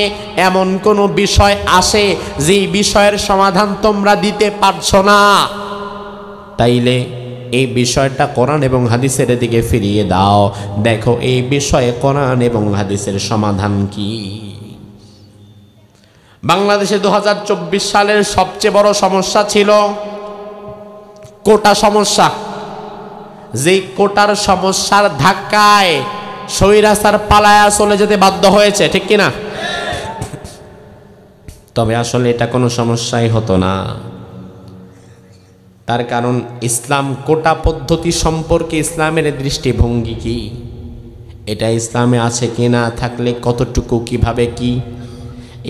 এমন কোনো বিষয় আসে যেই বিষয়ের সমাধান তোমরা দিতে পারছো না, তাইলে এই বিষয়টা কোরআন এবং হাদিসের দিকে ফিরিয়ে দাও, দেখো এই বিষয়ে কোরআন এবং হাদিসের সমাধান কি। বাংলাদেশে 2024 সালের সবচেয়ে বড় সমস্যা ছিল কোটা সমস্যা। যেই কোটার সমস্যার ধাক্কায় স্বৈরাচার পালায়া চলে যেতে বাধ্য হয়েছে, ঠিক কিনা? তবে আসলে এটা কোনো সমস্যাই হতো না। তার কারণ ইসলাম কোটা পদ্ধতি সম্পর্কে ইসলামের দৃষ্টিভঙ্গি কি, এটা ইসলামে আছে কিনা, থাকলে কতটুকু, কিভাবে, কি,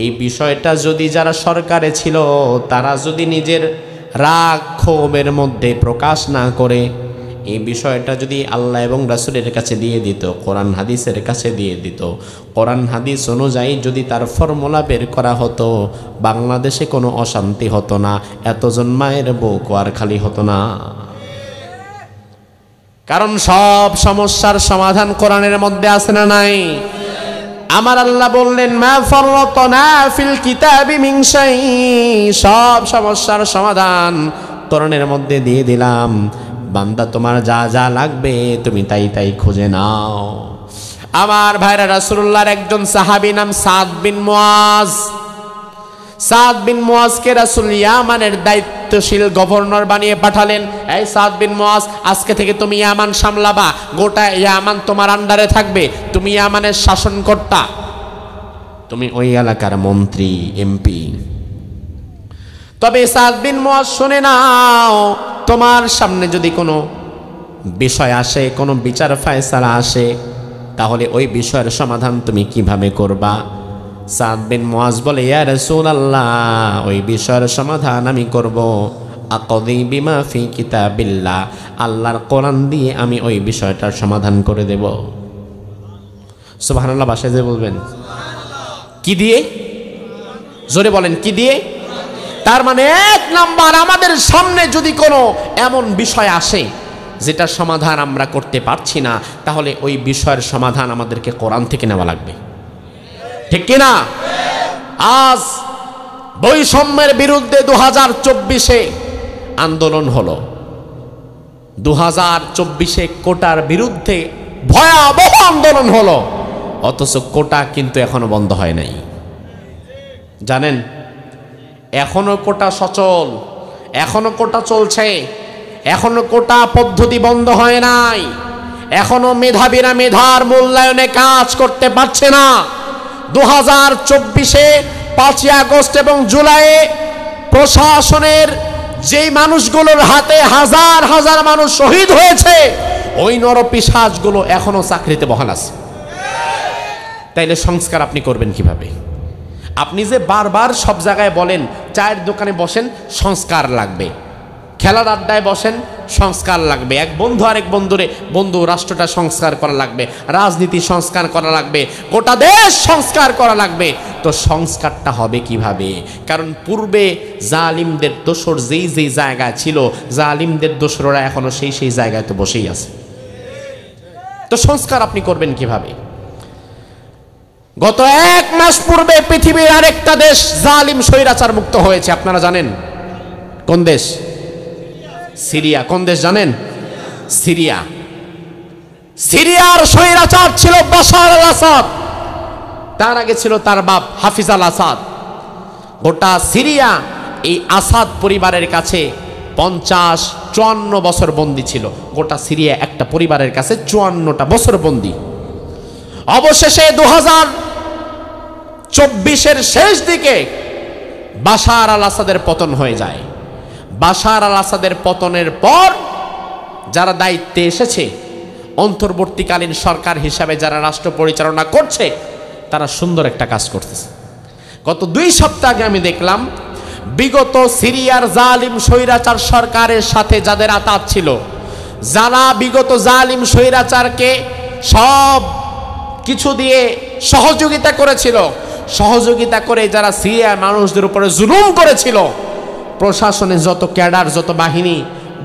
এই বিষয়টা যদি যারা সরকারে ছিল তারা যদি নিজের রাগ ক্ষোভের মধ্যে প্রকাশ না করে এই বিষয়টা যদি আল্লাহ এবং রাসূলের কাছে দিয়ে দিত, কোরআন হাদিসের কাছে দিয়ে দিত, কোরআন হাদিস অনুযায়ী যদি তার ফর্মুলা বের করা হতো, বাংলাদেশে কোনো অশান্তি হতো না, এতজন মায়ের বুক আর খালি হতো না। কারণ সব সমস্যার সমাধান কোরআনের মধ্যে আছে না নাই? আমার আল্লাহ বললেন, মা ফাররাতনা ফিল কিতাবি মিন শাই, সব সমস্যার সমাধান কোরআনের মধ্যে দিয়ে দিলাম, বান্দা তোমার যা যা লাগবে তুমি তাই তাই খুঁজে নাও। আমার ভাইরা, রাসূলুল্লাহর একজন সাহাবী নাম সাদ বিন মুয়াজ। সাদ বিন মুয়াজকে রাসূল ইয়ামানের দায়িত্বশীল গভর্নর বানিয়ে পাঠালেন। এই সাদ বিন মুয়াজ, আজকে থেকে তুমি ইয়ামান সামলাবা, গোটা ইয়ামান তোমার আন্ডারে থাকবে, তুমি ইয়ামানের শাসনকর্তা, তুমি ওই এলাকার মন্ত্রী, এমপি। তবে সাদ বিন মুয়াজ, শুনে নাও, তোমার সামনে যদি কোনো বিষয় আসে, কোনো বিচার ফায়সালা আসে, তাহলে ওই বিষয়ের সমাধান তুমি কিভাবে করবা? সাদ বিন মুয়াজ বলে, ইয়া রাসূলুল্লাহ, ওই বিষয়ের সমাধান আমি করব আকাদি বিমা ফি কিতাবিল্লাহ, আল্লাহর কোরআন দিয়ে আমি ওই বিষয়টার সমাধান করে দেব। সুবহানাল্লাহ, বাসায় যে বলবেন কি দিয়ে? জোরে বলেন, কি দিয়ে? তার মানে এক নাম্বার, আমাদের সামনে যদি কোনো এমন বিষয় আসে যেটা সমাধান আমরা করতে পারছি না, তাহলে ওই বিষয়ের সমাধান আমাদেরকে কোরআন থেকে নেওয়া লাগবে, ঠিক কিনা? আজ বৈষম্যের বিরুদ্ধে 2024-এ আন্দোলন হলো, 2024-এ কোটার বিরুদ্ধে ভয়াবহ আন্দোলন হলো, অথচ কোটা কিন্তু এখনো বন্ধ হয় নাই। জানেন, এখনো কোটা সচল, এখনো কোটা চলছে, এখনো কোটা পদ্ধতি বন্ধ হয় নাই, এখনো মেধাবীরা মেধার মূল্যায়নে কাজ করতে পারছে না। 2024-এ 5ই আগস্ট এবং জুলাইয়ে প্রশাসনের যেই মানুষগুলোর হাতে হাজার হাজার মানুষ শহীদ হয়েছে, ওই নরপিশাচগুলো এখনো চাকরিতে বহাল আছে। তাইলে সংস্কার আপনি করবেন কিভাবে? আপনি যে বারবার সব জায়গায় বলেন, চায়ের দোকানে বসেন সংস্কার লাগবে, খেলার আড্ডায় বসেন সংস্কার লাগবে, এক বন্ধু আরেক বন্ধুরে, বন্ধু রাষ্ট্রটা সংস্কার করা লাগবে, রাজনীতি সংস্কার করা লাগবে, গোটা দেশ সংস্কার করা লাগবে, তো সংস্কারটা হবে কিভাবে? কারণ পূর্বে জালিমদের দোসর যেই যেই জায়গায় ছিল, জালিমদের দোসররা এখনো সেই সেই জায়গায় তো বসেই আছে। তো সংস্কার আপনি করবেন কিভাবে? গত 1 মাস পূর্বে পৃথিবীর আরেকটা দেশ জালিম স্বৈরাচার মুক্ত হয়েছে, আপনারা জানেন কোন দেশ? সিরিয়া। কোন দেশ জানেন? সিরিয়া। সিরিয়ার স্বৈরাচার ছিল বাশার আল আসাদ, তার আগে ছিল তার বাপ হাফিজ আল আসাদ। গোটা সিরিয়া এই আসাদ পরিবারের কাছে 54 বছর বন্দী ছিল। গোটা সিরিয়া একটা পরিবারের কাছে 54টা বছর বন্দী। অবশেষে 2024-এর শেষ দিকে বাশার আল আসাদের পতন হয়ে যায়। বাশার আল আসাদের পতনের পর যারা দায়িত্বে এসেছে, অন্তর্বর্তীকালীন সরকার হিসাবে যারা রাষ্ট্র পরিচালনা করছে, তারা সুন্দর একটা কাজ করতেছে। গত 2 সপ্তাহ আগে আমি দেখলাম, বিগত সিরিয়ার জালিম স্বৈরাচার সরকারের সাথে যাদের আতাত ছিল, যারা বিগত জালিম স্বৈরাচারকে সব কিছু দিয়ে সহযোগিতা করেছিল, সহযোগিতা করে যারা সিরিয়ার মানুষদের উপরে জুলুম করেছিল, প্রশাসনের যত ক্যাডার, যত বাহিনী,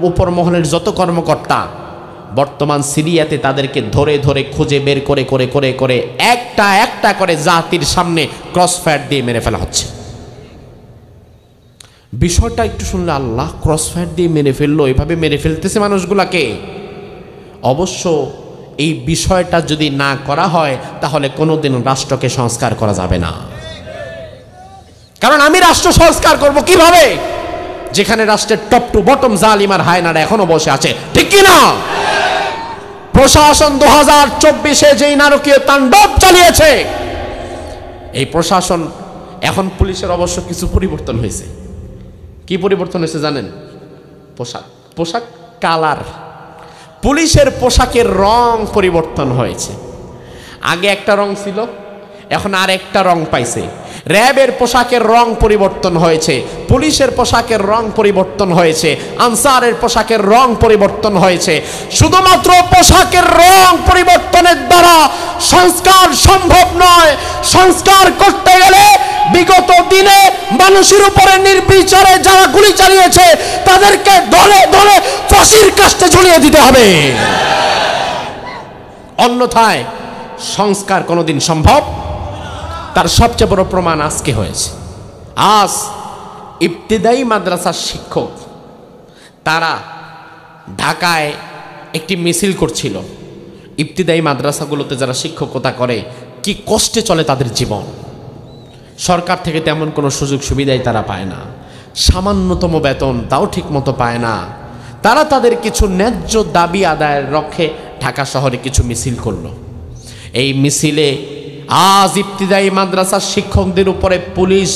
উপর মহলের যত কর্মকর্তা, বর্তমান সিরিয়াতে তাদেরকে ধরে ধরে খুঁজে বের করে করে করে করে একটা একটা করে জাতির সামনে ক্রসফায়ার দিয়ে মেরে ফেলা হচ্ছে। বিষয়টা একটু শুনলে আল্লাহ ক্রসফায়ার দিয়ে মেরে ফেললো, এভাবে মেরে ফেলতেছে মানুষগুলাকে। অবশ্য এই বিষয়টা যদি না করা হয় তাহলে কোনোদিন রাষ্ট্রকে সংস্কার করা যাবে না। কারণ আমি রাষ্ট্র সংস্কার করব কিভাবে, যেখানে রাষ্ট্রের টপ টু বটম জালিম আর হায়নারা এখনো বসে আছে, ঠিক কি না? প্রশাসন 2024-এ যেই নারকীয় তাণ্ডব চালিয়েছে, এই প্রশাসন এখন পুলিশের অবশ্য কিছু পরিবর্তন হয়েছে। কি পরিবর্তন হয়েছে জানেন? পোশাক কালার, পুলিশের পোশাকের রং পরিবর্তন হয়েছে। আগে একটা রং ছিল, এখন আর একটা রং পাইছে। র্যাবের পোশাকের রং পরিবর্তন হয়েছে, পুলিশের পোশাকের রং পরিবর্তন হয়েছে, আনসারের পোশাকের রং পরিবর্তন হয়েছে। শুধুমাত্র পোশাকের রং পরিবর্তনের দ্বারা সংস্কার সম্ভব নয়। সংস্কার করতে গেলে বিগত দিনে মানুষের উপরে নির্বিচারে যারা গুলি চালিয়েছে তাদেরকে ধরে ধরে ফাঁসির কাস্টে ঝুলিয়ে দিতে হবে, অন্যথায় সংস্কার কোনোদিন সম্ভব। তার সবচেয়ে বড় প্রমাণ আজকে হয়েছে। আজ ইবতিদায়ী মাদ্রাসার শিক্ষক তারা ঢাকায় একটি মিছিল করছিল। ইবতিদায়ী মাদ্রাসাগুলোতে যারা শিক্ষকতা করে কি কষ্টে চলে তাদের জীবন। সরকার থেকে তেমন কোনো সুযোগ সুবিধাই তারা পায় না, সামান্যতম বেতন তাও ঠিক মতো পায় না। তারা তাদের কিছু ন্যায্য দাবি আদায়ের লক্ষ্যে ঢাকা শহরে কিছু মিছিল করলো। এই মিছিলে আজ ইবতিদায়ী মাদ্রাসার শিক্ষকদের উপরে পুলিশ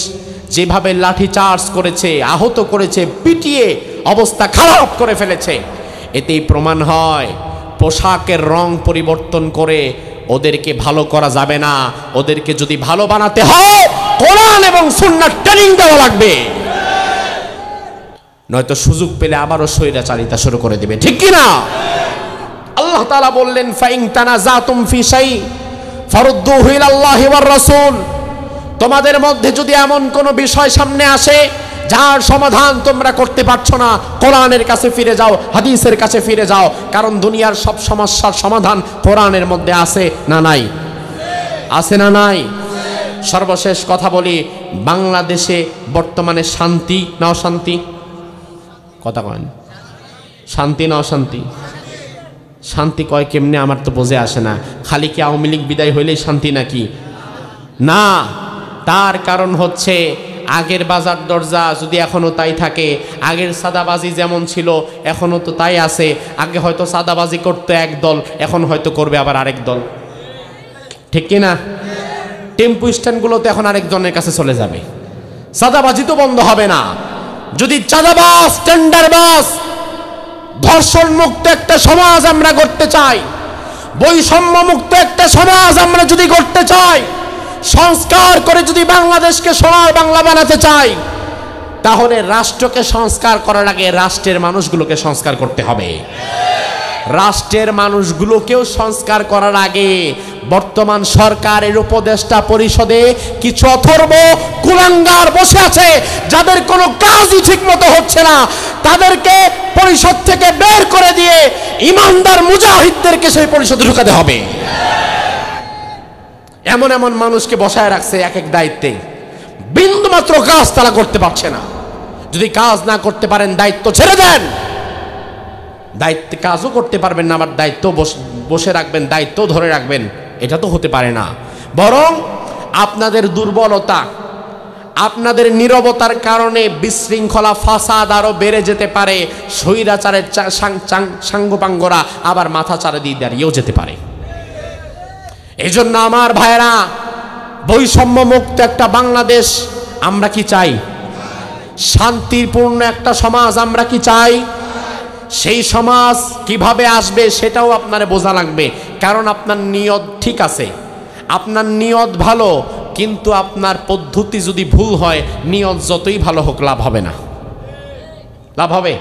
যেভাবে লাঠিচার্জ করেছে, আহত করেছে, পিটিয়ে অবস্থা খারাপ করে ফেলেছে, এতেই প্রমাণ হয় পোশাকের রং পরিবর্তন করে ওদেরকে ভালো করা যাবে না। ওদেরকে যদি ভালো বানাতে হয় কোরআন এবং সুন্নাহর ট্রেনিং দেওয়া লাগবে, নয়তো সুযোগ পেলে আবারও স্বৈরাচারিতা শুরু করে দিবে, ঠিক কি না? আল্লাহ তাআলা বললেন, ফাইন তানাজাতুম ফি শাই ফারুদ্দুহু ইলাল্লাহি ওয়ার রাসূল। তোমাদের মধ্যে যদি এমন কোনো বিষয় সামনে আসে যার সমাধান তোমরা করতে পারছো না, কোরআনের কাছে ফিরে যাও, হাদিসের কাছে ফিরে যাও। কারণ দুনিয়ার সব সমস্যার সমাধান কোরআনের মধ্যে আছে না নাই? আছে না নাই? সর্বশেষ কথা বলি, বাংলাদেশে বর্তমানে শান্তি না অশান্তি? কথা কন, শান্তি না অশান্তি? শান্তি কয় কেমনে আমার তো বোঝে আসে না। খালি কি আওয়ামী লীগ বিদায় হইলেই শান্তি নাকি? না, তার কারণ হচ্ছে আগের বাজার দরজা যদি এখনো তাই থাকে, আগের সাদাবাজি যেমন ছিল এখনো তো তাই আছে। আগে হয়তো সাদাবাজি করতো এক দল, এখন হয়তো করবে আবার আরেক দল, ঠিক কিনা? টেম্পু স্ট্যান্ডগুলোতে এখন আরেকজনের কাছে চলে যাবে। সাদাবাজি তো বন্ধ হবে না। যদি চাঁদাবাজ, টেন্ডারবাজ, ধর্ষণ মুক্ত একটা সমাজ আমরা গড়তে চাই, বৈষম্য মুক্ত একটা সমাজ আমরা যদি গড়তে চাই, সংস্কার করে যদি বাংলাদেশকে সোনার বাংলা বানাতে চাই, তাহলে রাষ্ট্রকে সংস্কার করার আগে রাষ্ট্রের মানুষগুলোকে সংস্কার করতে হবে। রাষ্ট্রের মানুষগুলোকেও সংস্কার করার আগে বর্তমান সরকারের উপদেষ্টা পরিষদে কিছু অথর্ব কুলাঙ্গার বসে আছে, যাদের কোনো কাজই ঠিক মতো হচ্ছে না। তাদেরকে পরিষদ থেকে বের করে দিয়ে ইমানদার মুজাহিদদেরকে সেই পরিষদে ঢুকাতে হবে। এমন এমন মানুষকে বসায় রাখছে এক এক দায়িত্বে, বিন্দু মাত্র কাজ তারা করতে পারছে না। যদি কাজ না করতে পারেন দায়িত্ব ছেড়ে দেন। দায়িত্ব কাজও করতে পারবেন না, আবার দায়িত্ব বসে রাখবেন, দায়িত্ব ধরে রাখবেন, এটা তো হতে পারে না। বরং আপনাদের দুর্বলতা, আপনাদের নীরবতার কারণে বিশৃঙ্খলা, ফাসাদ আরো বেড়ে যেতে পারে। স্বৈরাচারের সাঙ্গপাঙ্গরা আবার মাথা চারা দিয়ে দাঁড়িয়েও যেতে পারে। এই জন্য আমার ভাইয়েরা, বৈষম্য মুক্ত একটা বাংলাদেশ আমরা কি চাই? শান্তিপূর্ণ একটা সমাজ আমরা কি চাই? সেই সমাজ কিভাবে আসবে সেটাও আপনার বোঝা লাগবে। কারণ আপনার নিয়ত ঠিক আছে, আপনার নিয়ত ভালো, কিন্তু আপনার পদ্ধতি যদি ভুল হয়, নিয়ত যতই ভালো হোক লাভ হবে না। লাভ হবে?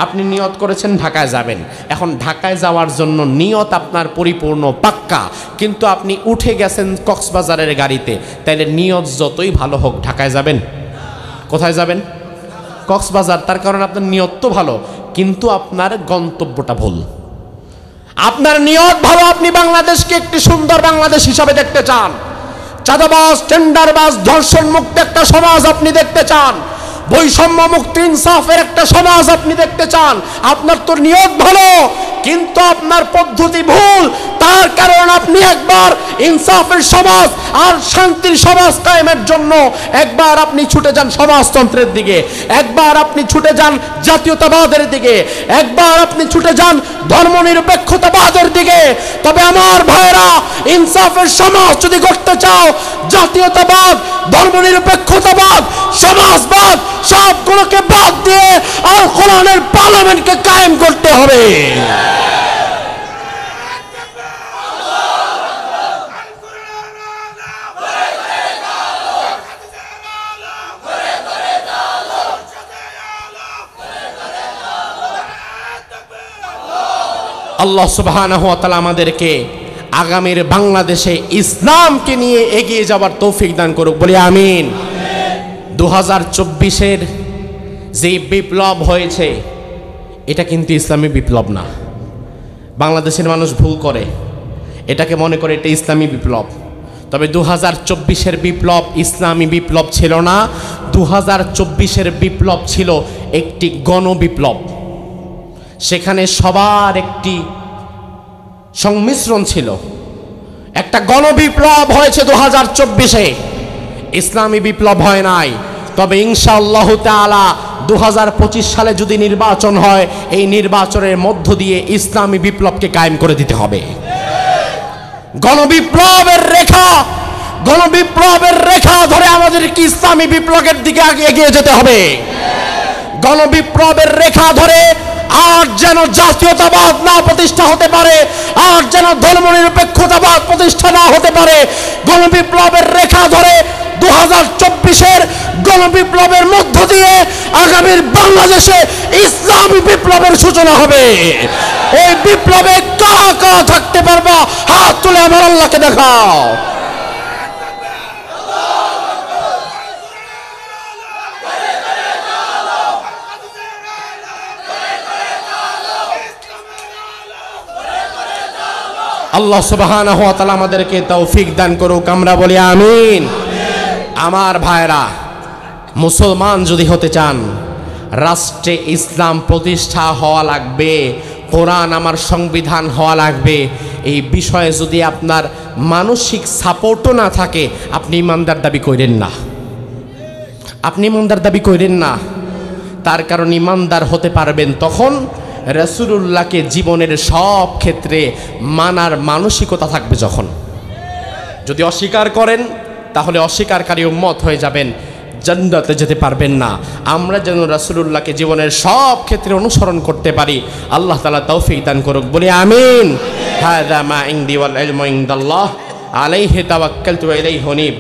আপনি নিয়ত করেছেন ঢাকায় যাবেন, এখন ঢাকায় যাওয়ার জন্য নিয়ত আপনার পরিপূর্ণ পাক্কা, কিন্তু আপনি উঠে গেছেন কক্সবাজারের গাড়িতে, তাইলে নিয়ত যতই ভালো হোক ঢাকায় যাবেন? কোথায় যাবেন? কক্সবাজার। তার কারণ আপনার নিয়ত তো ভালো, কিন্তু আপনার গন্তব্যটা ভুল। আপনার নিয়ত ভালো, আপনি বাংলাদেশকে একটি সুন্দর বাংলাদেশ হিসাবে দেখতে চান, চাঁদাবাজ, টেন্ডারবাজ, ধর্ষণ মুক্ত একটা সমাজ আপনি দেখতে চান, বৈষম্য মুক্ত ইনসাফের একটা সমাজ আপনি দেখতে চান, আপনার তো নিয়ত ভালো কিন্তু আপনার পদ্ধতি ভুল। তার কারণ আপনি একবার ইনসাফের সমাজ আর শান্তির সমাজ কায়েমের জন্য একবার আপনি ছুটে যান সমাজতন্ত্রের দিকে, একবার আপনি ছুটে যান জাতীয়তাবাদের দিকে, একবার আপনি ছুটে যান ধর্মনিরপেক্ষতাবাদের দিকে। তবে আমার ভাইরা, ইনসাফের সমাজ যদি করতে চাও, জাতীয়তাবাদ, ধর্মনিরপেক্ষতাবাদ, সমাজবাদ সবগুলোকে বাদ দিয়ে আর কোরআনের পার্লামেন্টকে কায়েম করতে হবে। আল্লাহ সুবহানাহু ওয়া তাআলা আমাদেরকে আগামীর বাংলাদেশে ইসলামকে নিয়ে এগিয়ে যাওয়ার তৌফিক দান করুক, বলি আমিন। 2024-এর যে বিপ্লব হয়েছে এটা কিন্তু ইসলামী বিপ্লব না। বাংলাদেশের মানুষ ভুল করে, এটাকে মনে করে এটা ইসলামী বিপ্লব। তবে 2024-এর বিপ্লব ইসলামী বিপ্লব ছিল না। 2024-এর বিপ্লব ছিল একটি গণবিপ্লব। সেখানে সবার একটি সংমিশ্রণ ছিল। একটা গণবিপ্লব হয়েছে 2024-এ, ইসলামী বিপ্লব হয় নাই। তবে ইনশাআল্লাহ তাআলা 2025 সালে যদি নির্বাচন হয়, এই নির্বাচনের মধ্য দিয়ে ইসলামী বিপ্লবকে কায়েম করে দিতে হবে। গণবিপ্লবের রেখা ধরে আমাদেরকে ইসলামী বিপ্লবের দিকে এগিয়ে যেতে হবে। গণবিপ্লবের রেখা ধরে আর যেন জাতীয়তাবাদ না প্রতিষ্ঠা হতে পারে, আর যেন ধর্মনিরপেক্ষতাবাদ প্রতিষ্ঠা না হতে পারে। গণবিপ্লবের রেখা ধরে 2024-এর গণবিপ্লবের মধ্য দিয়ে আগামীর বাংলাদেশে ইসলামী বিপ্লবের সূচনা হবে। এই বিপ্লবে কারা কারা থাকতে পারবা, হাত তুলে আমার আল্লাহকে দেখাও। আল্লাহ সুবহানাহু ওয়া তাআলা আমাদেরকে তৌফিক দান করুক, আমরা বলি আমিন। আমার ভাইরা, মুসলমান যদি হতে চান, রাষ্ট্রে ইসলাম প্রতিষ্ঠা হওয়া লাগবে, কোরআন আমার সংবিধান হওয়া লাগবে। এই বিষয়ে যদি আপনার মানসিক সাপোর্টও না থাকে, আপনি ইমানদার দাবি করেন না, আপনি ইমানদার দাবি করেন না। তার কারণ ইমানদার হতে পারবেন তখন রাসূলুল্লাহকে জীবনের সব ক্ষেত্রে মানার মানসিকতা থাকবে যখন। যদি অস্বীকার করেন তাহলে অস্বীকারী উম্মত হয়ে যাবেন, জান্নাতে যেতে পারবেন না। আমরা যেন রাসূলুল্লাহকে জীবনের সব ক্ষেত্রে অনুসরণ করতে পারি, আল্লাহ তাআলা তৌফিক দান করুক, বলি আমিন। হাযা মা ইনদি ওয়াল ইলমু ইনদাল্লাহ আলাইহি তাওয়াক্কালতু ওয়া ইলাইহি উনীব।